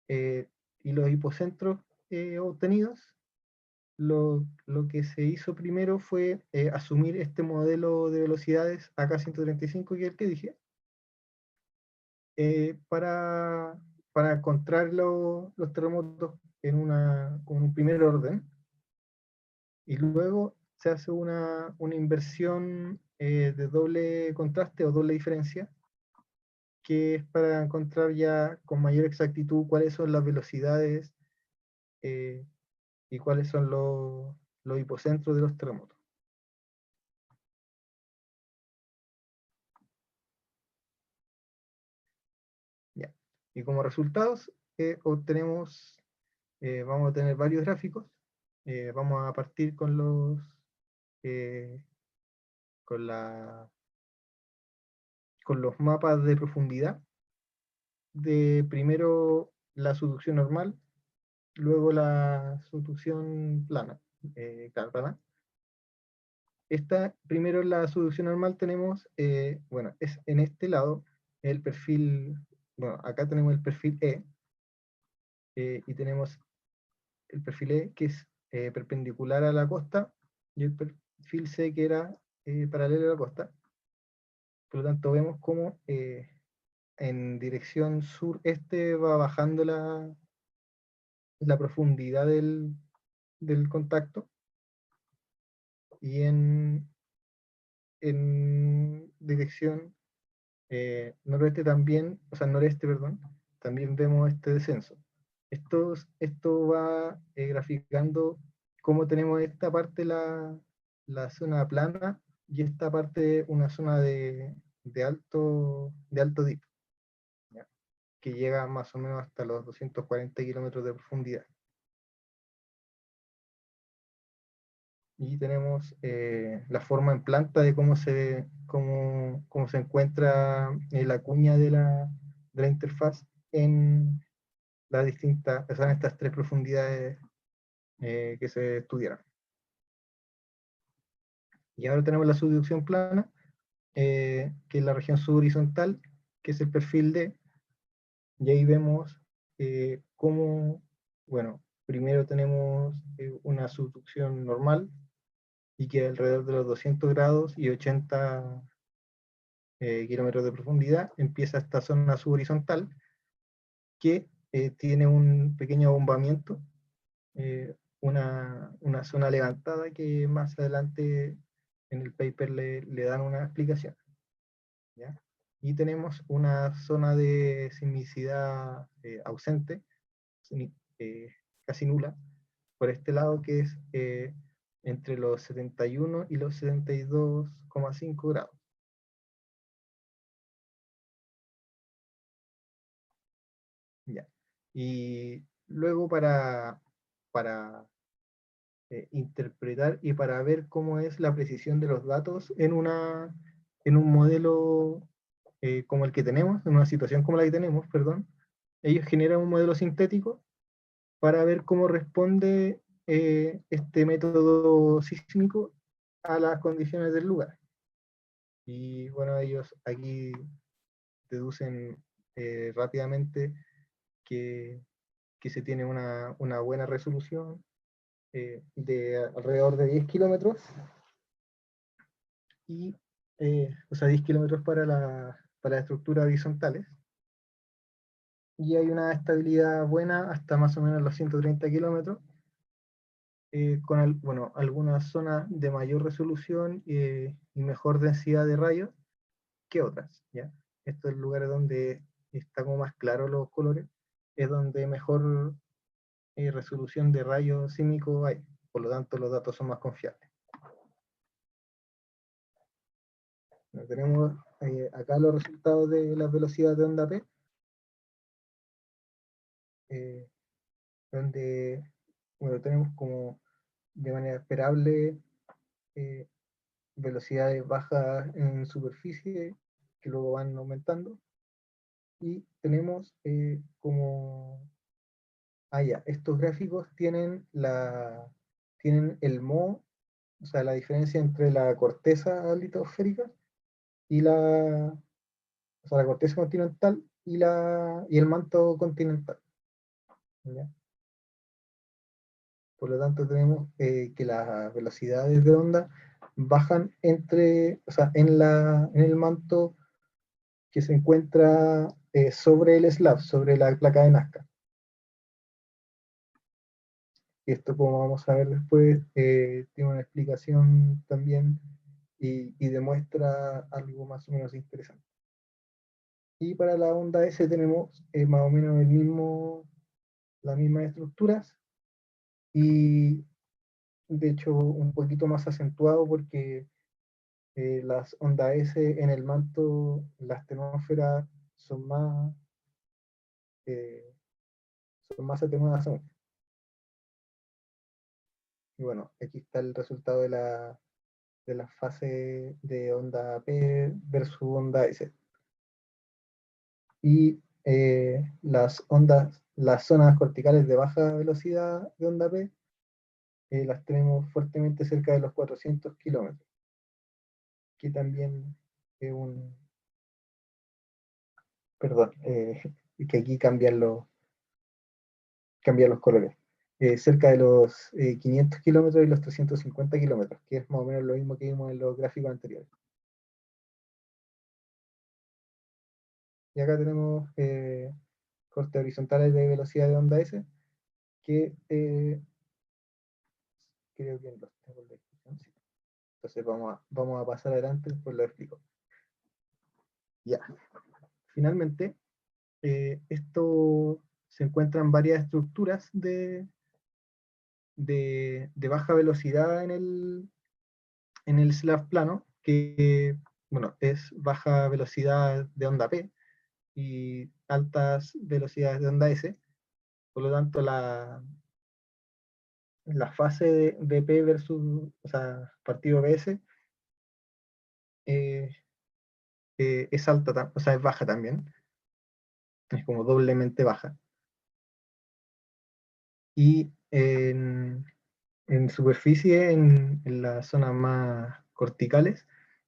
Y los hipocentros obtenidos, lo que se hizo primero fue asumir este modelo de velocidades AK-135, que es el que dije, para encontrar los terremotos con un primer orden, y luego se hace una inversión de doble contraste o doble diferencia, que es para encontrar ya con mayor exactitud cuáles son las velocidades eh, y cuáles son los hipocentros de los terremotos. Ya. Y como resultados obtenemos, vamos a tener varios gráficos. Vamos a partir eh, con, con los mapas de profundidad. De primero la subducción normal, luego la subducción plana. Claro, plana. Primero en la subducción normal tenemos, bueno, es en este lado el perfil, bueno, acá tenemos el perfil E, y tenemos el perfil E que es perpendicular a la costa, y el perfil C que era paralelo a la costa. Por lo tanto, vemos cómo en dirección sur-este va bajando la profundidad del contacto, y en dirección noroeste también, o sea, noreste, perdón, también vemos este descenso. Esto va graficando cómo tenemos esta parte la zona plana y esta parte una zona de alto dip, ¿ya? Que llega más o menos hasta los 240 kilómetros de profundidad. Y tenemos la forma en planta de cómo se encuentra la cuña de la interfaz en las distintas, o sea, en estas tres profundidades que se estudiaron. Y ahora tenemos la subducción plana, que es la región subhorizontal, que es el perfil D, y ahí vemos cómo, bueno, primero tenemos una subducción normal, y que alrededor de los 200 grados y 80 kilómetros de profundidad empieza esta zona subhorizontal, que tiene un pequeño abombamiento, una zona levantada que más adelante en el paper le dan una explicación, ¿ya? Y tenemos una zona de sismicidad ausente, eh, casi nula, por este lado, que es entre los 71 y los 72,5 grados. Ya. Y luego para interpretar y para ver cómo es la precisión de los datos en un modelo como el que tenemos, en una situación como la que tenemos, perdón. Ellos generan un modelo sintético para ver cómo responde este método sísmico a las condiciones del lugar. Y bueno, ellos aquí deducen rápidamente que se tiene una buena resolución de alrededor de 10 kilómetros, y, o sea, 10 kilómetros para las estructuras horizontales, y hay una estabilidad buena hasta más o menos los 130 kilómetros, con bueno, algunas zonas de mayor resolución y mejor densidad de rayos que otras, ¿ya? Estos lugares donde está como más claro los colores, es donde mejor resolución de rayos sísmicos hay, por lo tanto los datos son más confiables. Tenemos acá los resultados de las velocidades de onda P, donde bueno, tenemos como de manera esperable eh, velocidades bajas en superficie que luego van aumentando, y tenemos como ya, estos gráficos tienen el MO, o sea, la diferencia entre la corteza litosférica y o sea, la corteza continental y el manto continental, ¿ya? Por lo tanto, tenemos que las velocidades de onda bajan o sea, en el manto que se encuentra sobre el slab, sobre la placa de Nazca. Y esto, como vamos a ver después, tiene una explicación también y demuestra algo más o menos interesante. Y para la onda S tenemos más o menos las mismas estructuras, y de hecho un poquito más acentuado porque las ondas S en el manto, en la astenósfera, eh, son más atenuadas aún. Y bueno, aquí está el resultado de la fase de onda P versus onda S. Y las zonas corticales de baja velocidad de onda P, las tenemos fuertemente cerca de los 400 kilómetros, que también es perdón, que aquí cambian los colores. Cerca de los 500 kilómetros y los 350 kilómetros, que es más o menos lo mismo que vimos en los gráficos anteriores. Y acá tenemos cortes horizontales de velocidad de onda S, que creo que los tengo en la descripción, sí. Entonces vamos a pasar adelante, después lo explico. Ya. Finalmente, esto se encuentran varias estructuras de baja velocidad en el slab plano, que bueno, es baja velocidad de onda P y altas velocidades de onda S. Por lo tanto, la fase de P versus, o sea, partido PS, eh, es alta, o sea, es baja también. Es como doblemente baja. Y en superficie, en las zonas más corticales,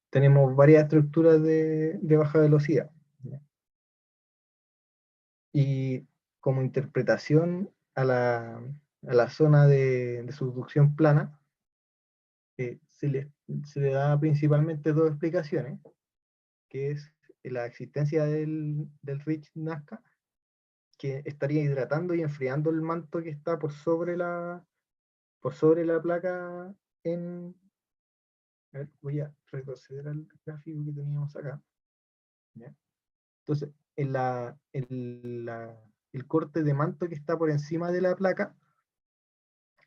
tenemos varias estructuras de baja velocidad. Y como interpretación a la zona de subducción plana, se le da principalmente dos explicaciones, que es la existencia del ridge Nazca, que estaría hidratando y enfriando el manto que está por sobre la placa en... A ver, voy a retroceder al gráfico que teníamos acá. ¿Ya? Entonces, el corte de manto que está por encima de la placa,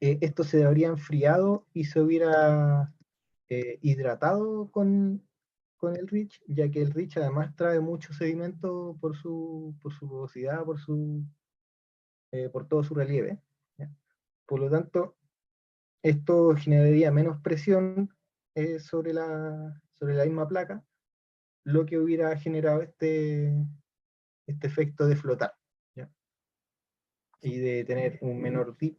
esto se habría enfriado y se hubiera hidratado con el Ridge, ya que el Ridge además trae mucho sedimento por su velocidad, por todo su relieve, ¿ya? Por lo tanto, esto generaría menos presión sobre la misma placa, lo que hubiera generado este efecto de flotar, ¿ya? Y de tener un menor dip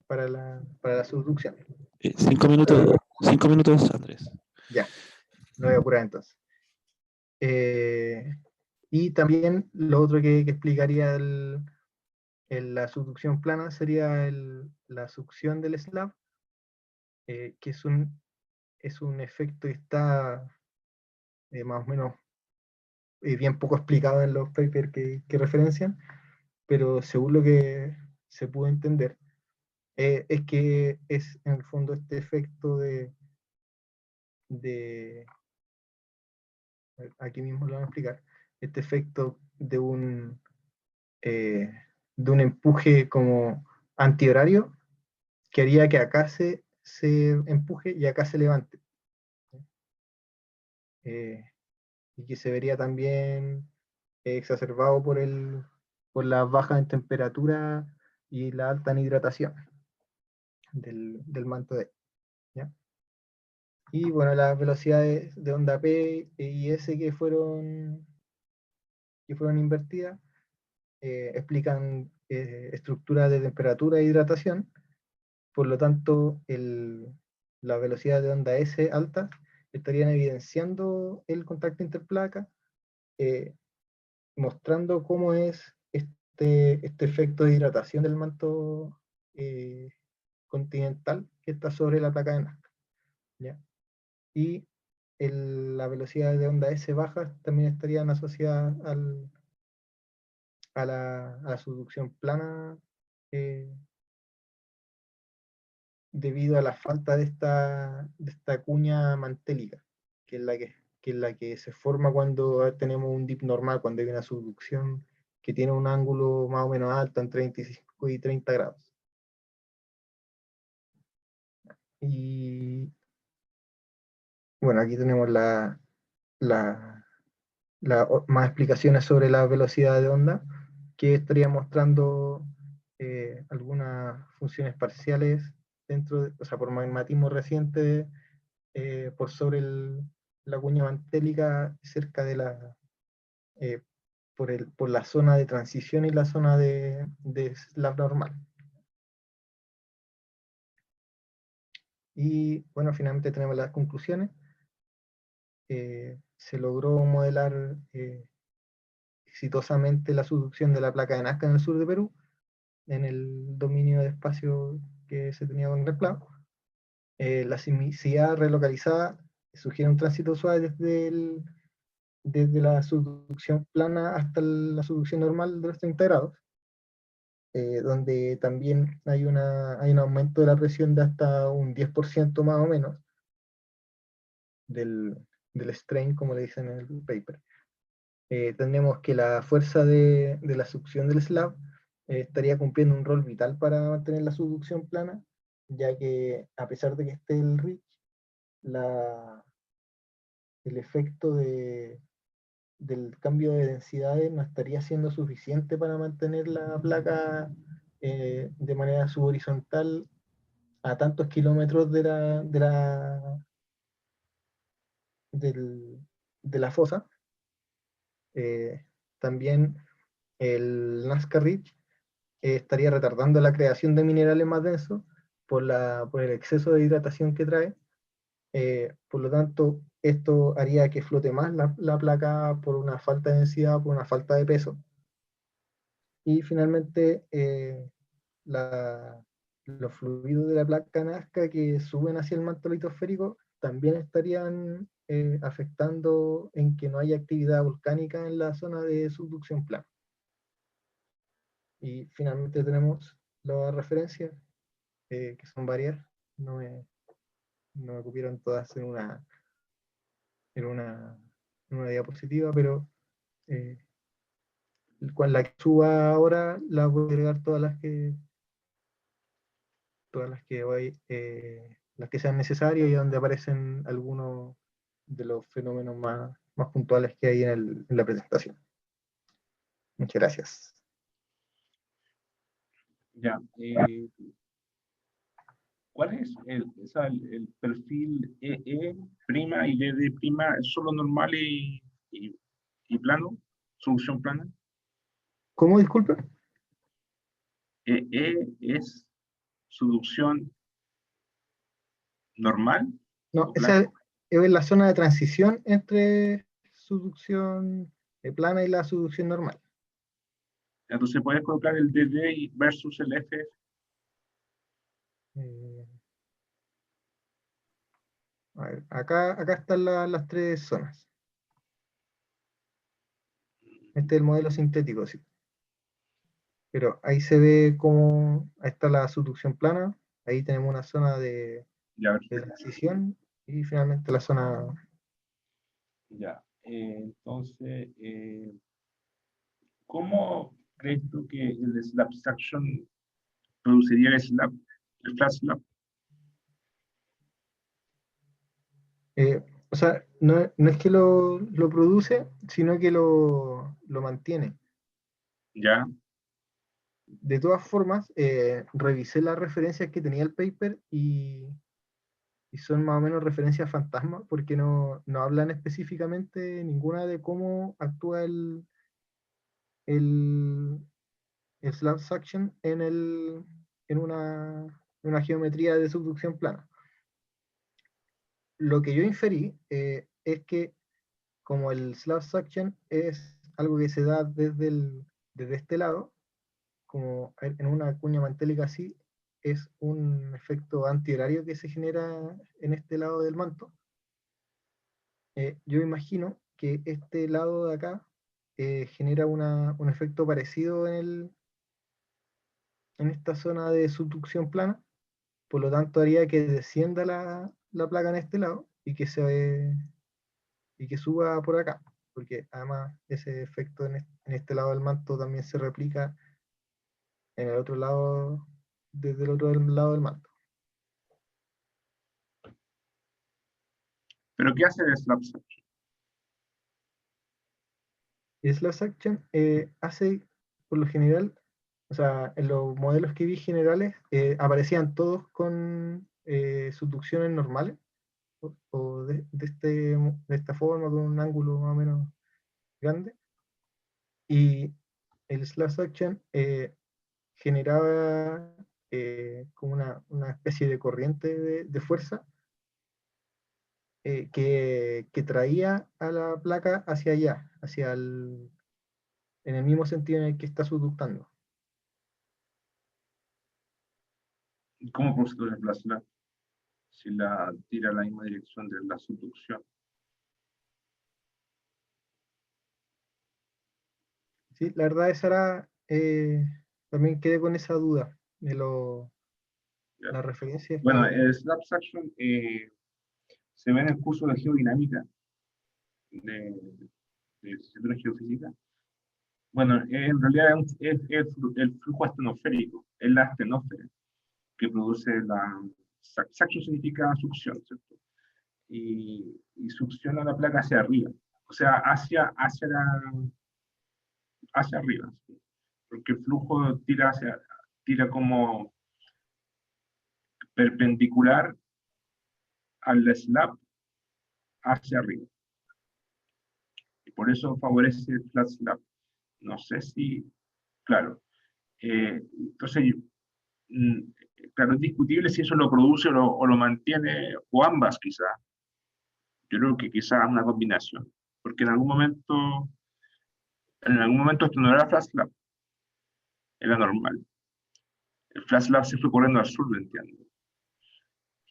para la subducción. 5 minutos, 5 minutos, Andrés. Ya, lo voy a apurar entonces. Y también lo otro que explicaría la subducción plana sería la succión del slab, que es un efecto que está más o menos bien poco explicado en los papers que referencian, pero según lo que se pudo entender, es que es en el fondo este efecto de aquí mismo lo van a explicar, este efecto de un empuje como antihorario que haría que acá se empuje y acá se levante. Y que se vería también exacerbado por la baja en temperatura y la alta en hidratación del manto D, ¿ya? Y bueno, las velocidades de onda P y S que fueron invertidas explican estructuras de temperatura e hidratación. Por lo tanto, la velocidad de onda S alta estarían evidenciando el contacto interplaca, eh, mostrando cómo es este efecto de hidratación del manto continental que está sobre la placa de Nazca, ¿ya? Y la velocidad de onda S baja también estarían asociadas a la subducción plana, eh, debido a la falta de esta cuña mantélica, que es la que se forma cuando tenemos un dip normal, cuando hay una subducción que tiene un ángulo más o menos alto, entre 25 y 30 grados. Y bueno, aquí tenemos más explicaciones sobre la velocidad de onda, que estaría mostrando algunas funciones parciales o sea, por magmatismo reciente por sobre la cuña mantélica cerca eh, por la zona de transición y la zona de slab normal. Y bueno, finalmente tenemos las conclusiones. Se logró modelar exitosamente la subducción de la placa de Nazca en el sur de Perú, en el dominio de espacio que se tenía con Replau. La sismicidad relocalizada sugiere un tránsito suave desde la subducción plana hasta la subducción normal de los 30 grados, donde también hay un aumento de la presión de hasta un 10% más o menos del strain, como le dicen en el paper. Tenemos que la fuerza de la succión del slab estaría cumpliendo un rol vital para mantener la subducción plana, ya que a pesar de que esté el ridge, el efecto del cambio de densidades no estaría siendo suficiente para mantener la placa de manera subhorizontal a tantos kilómetros de la fosa. También el Nazca Ridge estaría retardando la creación de minerales más densos por el exceso de hidratación que trae. Por lo tanto, esto haría que flote más la placa por una falta de densidad, por una falta de peso. Y finalmente, los fluidos de la placa Nazca que suben hacia el manto litosférico también estarían afectando en que no haya actividad volcánica en la zona de subducción plana. Y finalmente tenemos las referencias, que son varias, no me cupieron todas en una diapositiva, pero la que suba ahora la voy a agregar las que sean necesarias y donde aparecen algunos de los fenómenos más puntuales que hay en la presentación. Muchas gracias. Ya, ¿Cuál es el perfil EE prima y DD prima? ¿Es solo normal y plano? ¿Solución plana? ¿Cómo, disculpe? EE es solución normal No, o esa plana. es la zona de transición entre subducción plana y la subducción normal. Entonces puedes colocar el DD versus el FF. Eh, a ver, acá están las tres zonas. Este es el modelo sintético, sí. Pero ahí se ve cómo, ahí está la subducción plana, ahí tenemos una zona de Ya, perfecto. transición y finalmente la zona. Ya. Entonces, ¿cómo crees tú que el slab suction produciría el flat slab? O sea, no es que lo produce, sino que lo mantiene. Ya, De todas formas, revisé las referencias que tenía el paper y son más o menos referencias fantasma, porque no hablan específicamente ninguna de cómo actúa el, el slab suction en una geometría de subducción plana. Lo que yo inferí es que como el slab suction es algo que se da desde este lado, como en una cuña mantélica así, es un efecto antihorario que se genera en este lado del manto. Yo imagino que este lado de acá genera un efecto parecido en esta zona de subducción plana, por lo tanto haría que descienda la placa en este lado y que suba por acá, porque además ese efecto en este lado del manto también se replica en el otro lado, desde el otro lado del manto. pero ¿qué hace el slab suction? Y Slab Suction hace, por lo general, o sea, en los modelos que vi generales, aparecían todos con subducciones normales, o de esta forma, con un ángulo más o menos grande. Y el Slab Suction generaba como una especie de corriente de fuerza que traía a la placa hacia allá, en el mismo sentido en el que está subductando. ¿Cómo produce el flat slab si la tira en la misma dirección de la subducción? Sí, la verdad, esa era, también quedé con esa duda de ¿Ya? las referencias Bueno, que. el slab suction se ve en el curso de geodinámica de licenciatura en geofísica. Bueno, en realidad el flujo astenosférico, es la astenósfera que produce la. Suction significa succión, ¿cierto? Y succiona la placa hacia arriba, o sea, hacia arriba, ¿sí? Porque el flujo tira como perpendicular al slab hacia arriba. Y por eso favorece el flat slab. No sé si, claro. Entonces, mm, claro, es discutible si eso lo produce o lo mantiene, o ambas quizás. Yo creo que quizás una combinación, porque en algún momento esto no era flat slab, era normal. El flat slab se fue corriendo al sur, lo entiendo.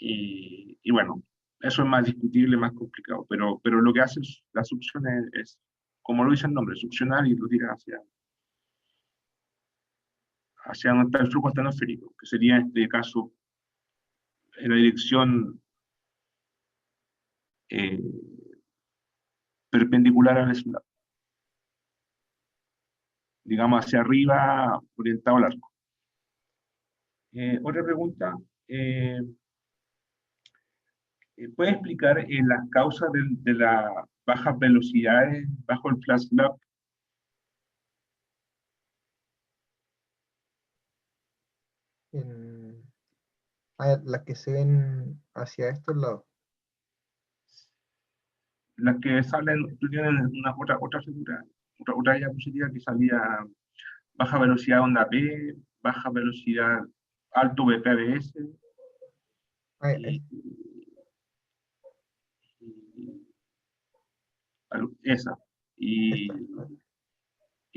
Y bueno, eso es más discutible, más complicado, pero lo que hace la succión como lo dice el nombre, succionar y lo tira hacia donde está el flujo astenosférico, que sería en este caso en la dirección eh, perpendicular al slab, digamos hacia arriba, orientado al arco. Otra pregunta, ¿puede explicar las causas de las bajas velocidades bajo el flat slab? en- las que se ven hacia estos lados. Las que salen, tú tienes otra figura, otra diapositiva que salía baja velocidad onda P, baja velocidad alto BPABS, y, esa. Y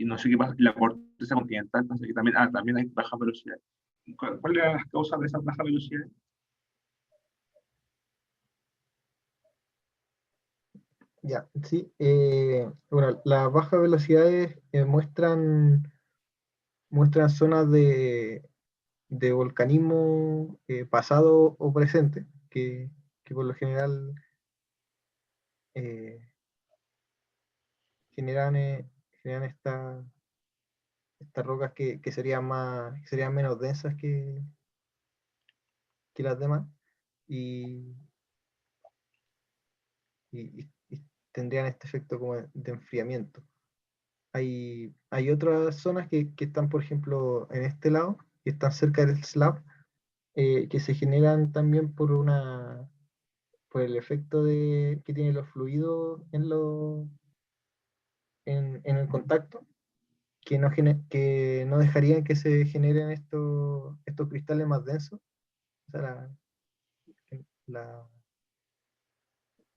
no sé qué pasa, la corteza continental, no sé que también, también hay baja velocidad. ¿Cuáles eran las causas de esas bajas velocidades? Ya, sí. Bueno, las bajas velocidades muestran zonas de volcanismo pasado o presente, que por lo general eh, generan estas rocas que serían menos densas que las demás y, y tendrían este efecto como de enfriamiento. Hay otras zonas que están, por ejemplo, en este lado, que están cerca del slab, que se generan también por el efecto que tienen los fluidos en el contacto, que no dejarían que se generen estos cristales más densos. O sea, no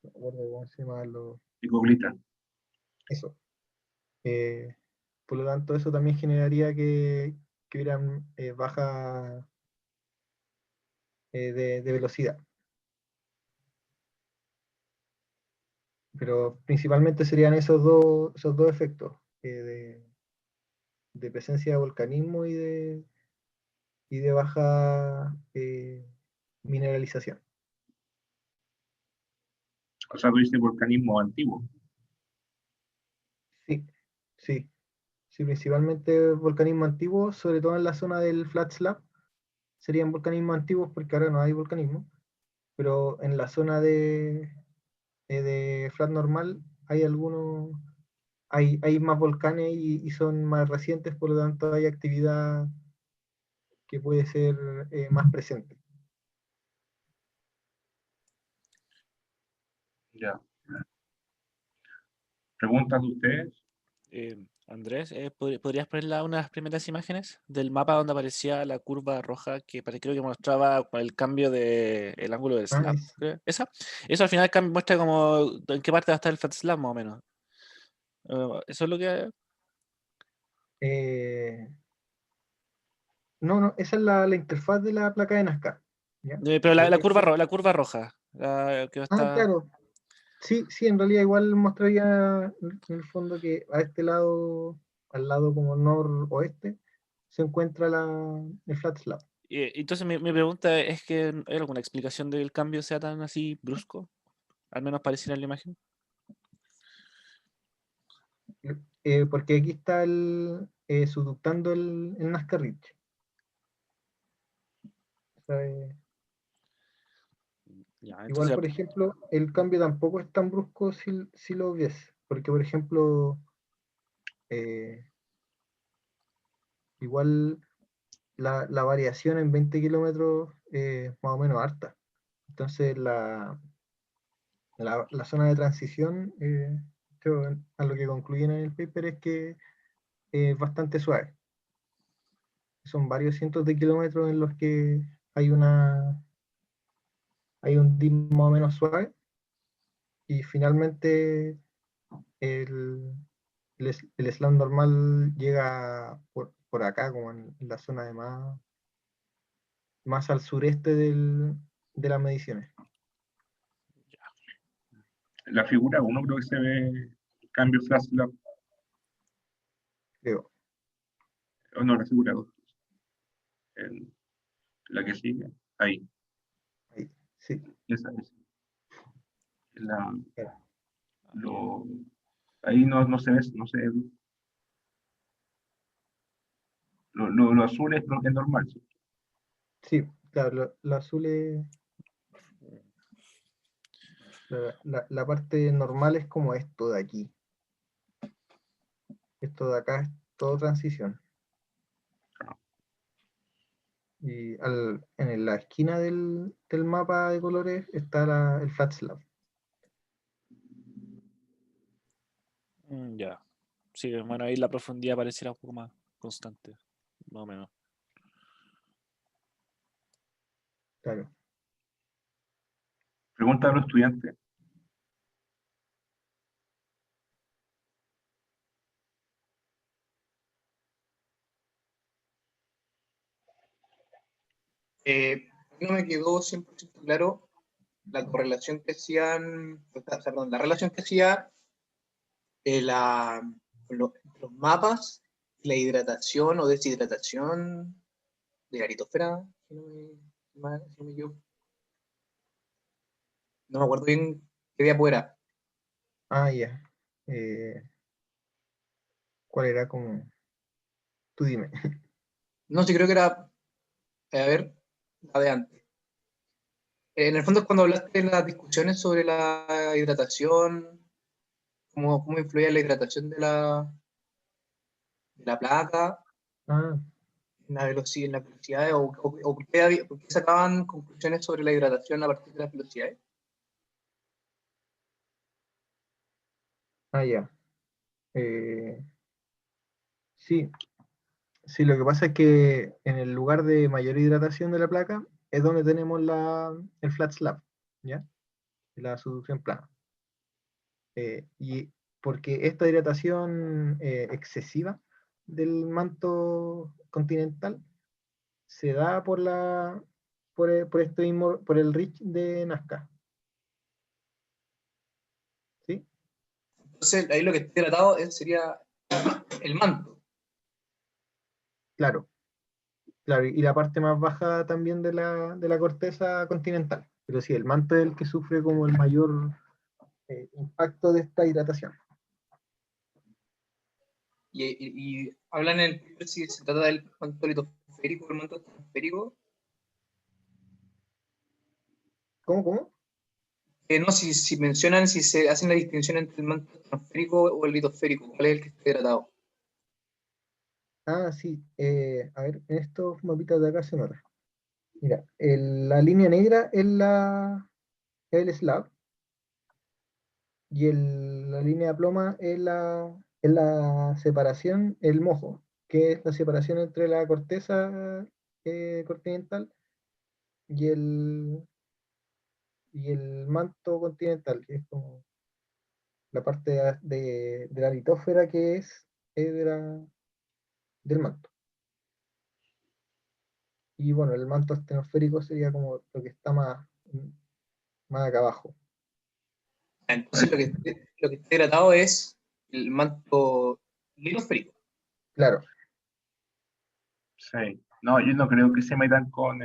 me acuerdo cómo se llama Picoglita. eso. Eh, por lo tanto, eso también generaría que hubieran baja de velocidad. Pero principalmente serían esos dos efectos, de presencia de volcanismo y de baja mineralización. O sea, tú dices volcanismo antiguo. Sí, sí, sí, principalmente volcanismo antiguo, sobre todo en la zona del flat slab, serían volcanismos antiguos porque ahora no hay volcanismo, pero en la zona de flat normal hay hay más volcanes y son más recientes, por lo tanto hay actividad que puede ser más presente. Ya. ¿Preguntas de ustedes? Andrés, ¿podrías poner unas primeras imágenes del mapa donde aparecía la curva roja que creo que mostraba el cambio del ángulo del slab? Creo? ¿Esa? Eso al final muestra como en qué parte va a estar el flat slab más o menos. Eso es lo que... Eh, no, esa es la interfaz de la placa de Nazca. ¿Ya? pero la Esto- la curva roja, que está... claro. Sí, sí, en realidad igual mostraría en el fondo que a este lado, al lado como noroeste, se encuentra el flat slab. Entonces mi pregunta es que ¿hay alguna explicación de que el cambio sea tan así brusco? Al menos pareciera en la imagen. Porque aquí está subductando el Nazca Ridge. ¿Sabe? Ya, Igual, entonces, por ejemplo, el cambio tampoco es tan brusco si lo ves, porque, por ejemplo, eh, igual la variación en 20 kilómetros es más o menos harta. Entonces, la zona de transición, a lo que concluyen en el paper, es que es bastante suave. Son varios cientos de kilómetros en los que hay hay un dip más o menos suave, y finalmente el, el slam normal llega por acá, como en la zona más al sureste de las mediciones. La figura 1 creo que se ve cambio flash slab, Creo. o no, la figura 2. La que sigue, ahí, Ahí, sí. esa es. La, Claro. lo, ahí no se ve, no se ve. Lo azul es normal, ¿sí? Sí, claro, lo azul es. La parte normal es como esto de aquí. Esto de acá es todo transición. Y en la esquina del mapa de colores está el flat slab. Ya. Sí, bueno, ahí la profundidad pareciera un poco más constante, más o menos. Claro. Pregunta a los estudiantes. No me quedó 100% claro la correlación que hacían, o sea, perdón, la relación que hacía la, los mapas, la hidratación o deshidratación de la litosfera, si no me equivoco. No me acuerdo bien qué día era. Ah, ya. ¿Cuál era como? Tú dime. No sé, creo que era, a ver, la de antes. En el fondo es cuando hablaste de las discusiones sobre la hidratación, cómo influía la hidratación de la placa Ah, en la velocidad, o por qué sacaban conclusiones sobre la hidratación a partir de las velocidades. ya. Eh, sí, sí, lo que pasa es que en el lugar de mayor hidratación de la placa es donde tenemos el flat slab, ¿ya? La subducción plana. Y porque esta hidratación excesiva del manto continental se da por este mismo, por el ridge de Nazca, ¿sí? Entonces, ahí lo que está hidratado sería el manto. Claro, claro, y la parte más baja también de la corteza continental. Pero sí, el manto es el que sufre como el mayor impacto de esta hidratación. Y hablan en el paper si se trata del manto litosférico o el manto atmosférico. ¿Cómo? No, si mencionan si se hacen la distinción entre el manto atmosférico o el litosférico, ¿cuál es el que está hidratado? Ah, sí, a ver, en estos mapitas de acá se nota. Mira, la línea negra es el slab y la línea de ploma es la separación, el mojo, que es la separación entre la corteza continental y el manto continental, que es como la parte de la litósfera que es del manto. Y bueno, el manto astenosférico sería como lo que está más acá abajo. Entonces, lo que está hidratado es el manto litosférico. Claro, Sí. No, yo no creo que se metan con...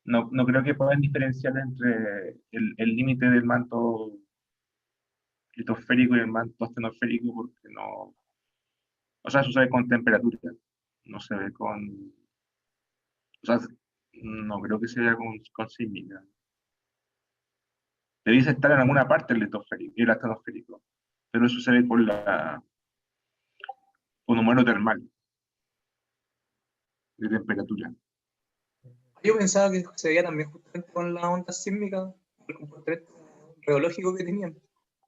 no creo que puedan diferenciar entre el límite del manto litosférico y el manto astenosférico porque no... O sea, eso se ve con temperatura, no se ve con... O sea, no creo que se vea con sísmica. Debiese estar en alguna parte el litosférico y el astenosférico, pero eso se ve con un humano termal de temperatura. Yo pensaba que se veía también justamente con la onda sísmica, el comportamiento geológico que tenían.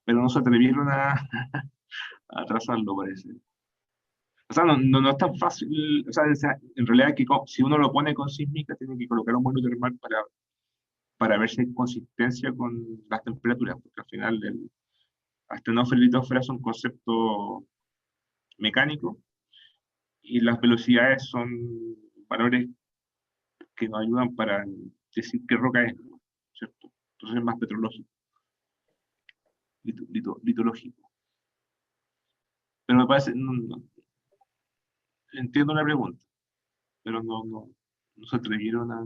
Pero no se atrevieron a trazarlo, parece. O sea, no es tan fácil, o sea, en realidad que si uno lo pone con sísmica, tiene que colocar un vuelo termal para ver si hay consistencia con las temperaturas, porque al final el astenósfera y litósfera son conceptos mecánicos y las velocidades son valores que nos ayudan para decir qué roca es, ¿cierto? Entonces es más petrológico, litológico. Pero me parece, entiendo la pregunta, pero no se atrevieron a...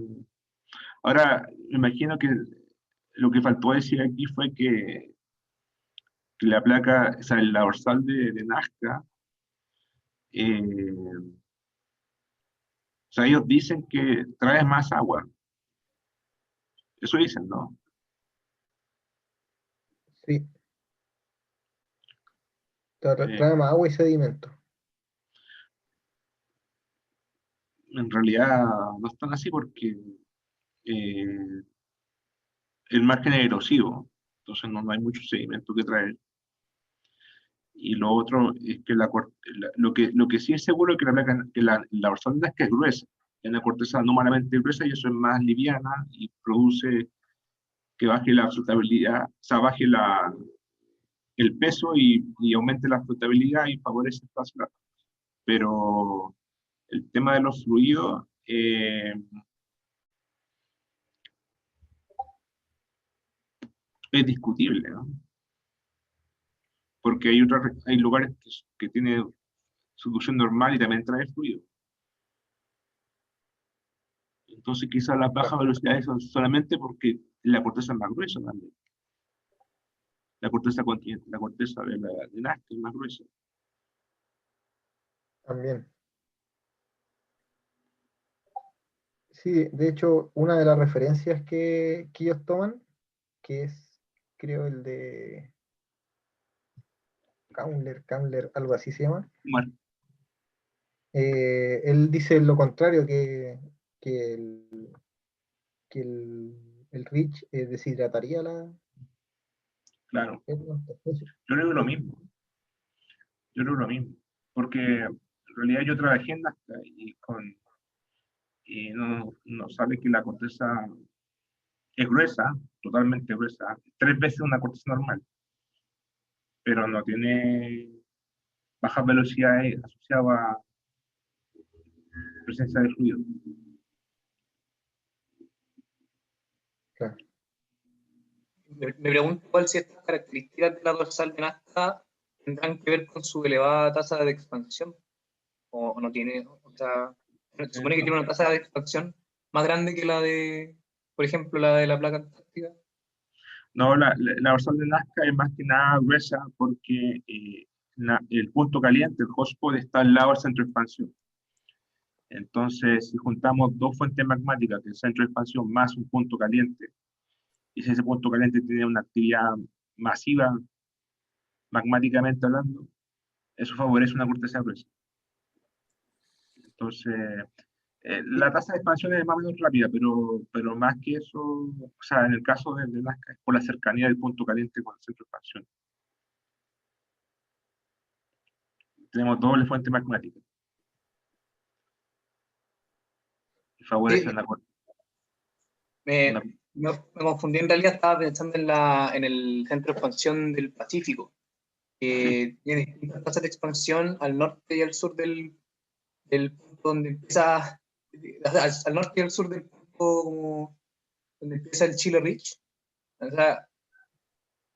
Ahora, me imagino que lo que faltó decir aquí fue que la placa, o sea, la dorsal de Nazca, o sea, ellos dicen que trae más agua. Eso dicen, ¿no? sí, Eh, trae más agua y sedimento. en realidad no están así porque el margen es erosivo, entonces no hay mucho sedimento que traer. Y lo otro es que lo que sí es seguro es que la dorsal de Nazca es gruesa, es una corteza no malamente gruesa y eso es más liviana y produce que baje la flotabilidad, o sea, baje el peso y aumente la flotabilidad y favorece el paso. Pero el tema de los fluidos es discutible, ¿no? Porque hay lugares que tienen solución normal y también trae fluido. Entonces quizás las bajas velocidades son solamente porque la corteza es más gruesa también. La corteza continente, la corteza de Nazca es más gruesa. También. Sí, de hecho, una de las referencias que ellos toman, que es, creo, el de Kammler, algo así se llama, Mar- él dice lo contrario, que el, el Rich deshidrataría la... Claro, Eso. yo creo lo mismo. Yo creo lo mismo. Porque en realidad yo trabajé en Nazca y no sabe que la corteza es gruesa, totalmente gruesa, 3 veces una corteza normal, pero no tiene bajas velocidades asociadas a presencia de fluido. Claro. Me pregunto cuál si estas características de la dorsal de Nazca tendrán que ver con su elevada tasa de expansión o no tiene, o sea, se supone que tiene una tasa de expansión más grande que la de, por ejemplo, la de la placa antártica. No, la dorsal de Nazca es más que nada gruesa porque el punto caliente, el hotspot, está al lado del centro de expansión. Entonces, si juntamos dos fuentes magmáticas, que es el centro de expansión más un punto caliente, y si ese punto caliente tiene una actividad masiva, magmáticamente hablando, eso favorece una corteza gruesa. Entonces, la tasa de expansión es más o menos rápida, pero más que eso, o sea, en el caso de Nazca, es por la cercanía del punto caliente con el centro de expansión. Tenemos doble fuente magmática y favorece Sí, una corteza. me confundí en realidad, estaba pensando en el centro de expansión del Pacífico, que tiene distintas tasas de expansión al norte y al sur del punto donde empieza, al norte y al sur del punto como donde empieza el Chile Ridge. O sea,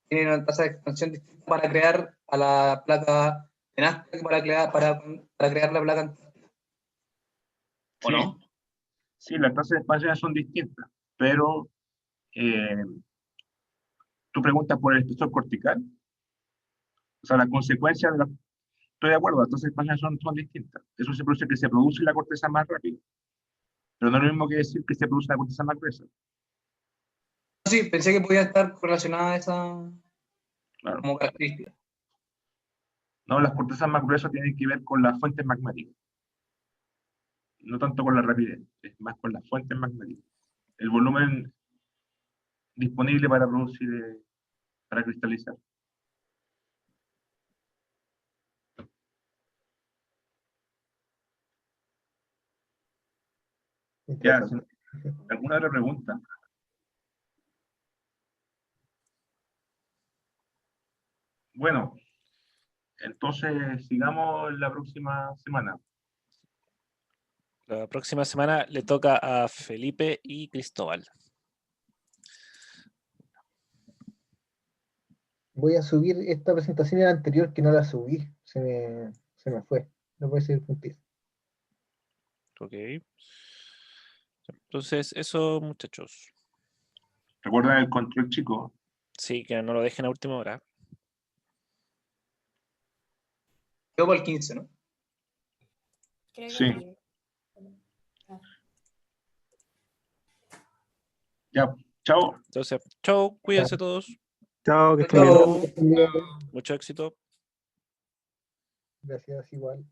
tiene una tasa de expansión distinta para crear a la placa de Nazca que para crear la placa antártica. ¿O Sí, no? sí, las tasas de expansión son distintas, pero tú preguntas por el espesor cortical, o sea, la consecuencia de la... Estoy de acuerdo, las tasas de expansión son distintas. Eso se produce que se produce la corteza más rápido, pero no es lo mismo que decir que se produce la corteza más gruesa. Sí, pensé que podía estar relacionada a esa Claro. como característica. No, las cortezas más gruesas tienen que ver con las fuentes magmáticas, no tanto con la rapidez, es más con las fuentes magmáticas. El volumen disponible para producir, para cristalizar. Ya, Interesante. ¿alguna otra pregunta? Bueno, entonces sigamos la próxima semana. La próxima semana le toca a Felipe y Cristóbal. Voy a subir esta presentación era anterior que no la subí, se me fue. No puede ser contigo. Ok. Entonces, eso, muchachos. ¿Recuerdan el control chico? Sí, que no lo dejen a última hora. Yo por el 15, ¿no? Creo que Sí. sí. Ya, chao. Entonces, chau, cuídense todos. Chao, que estén bien. Chao. Mucho éxito. Gracias, igual.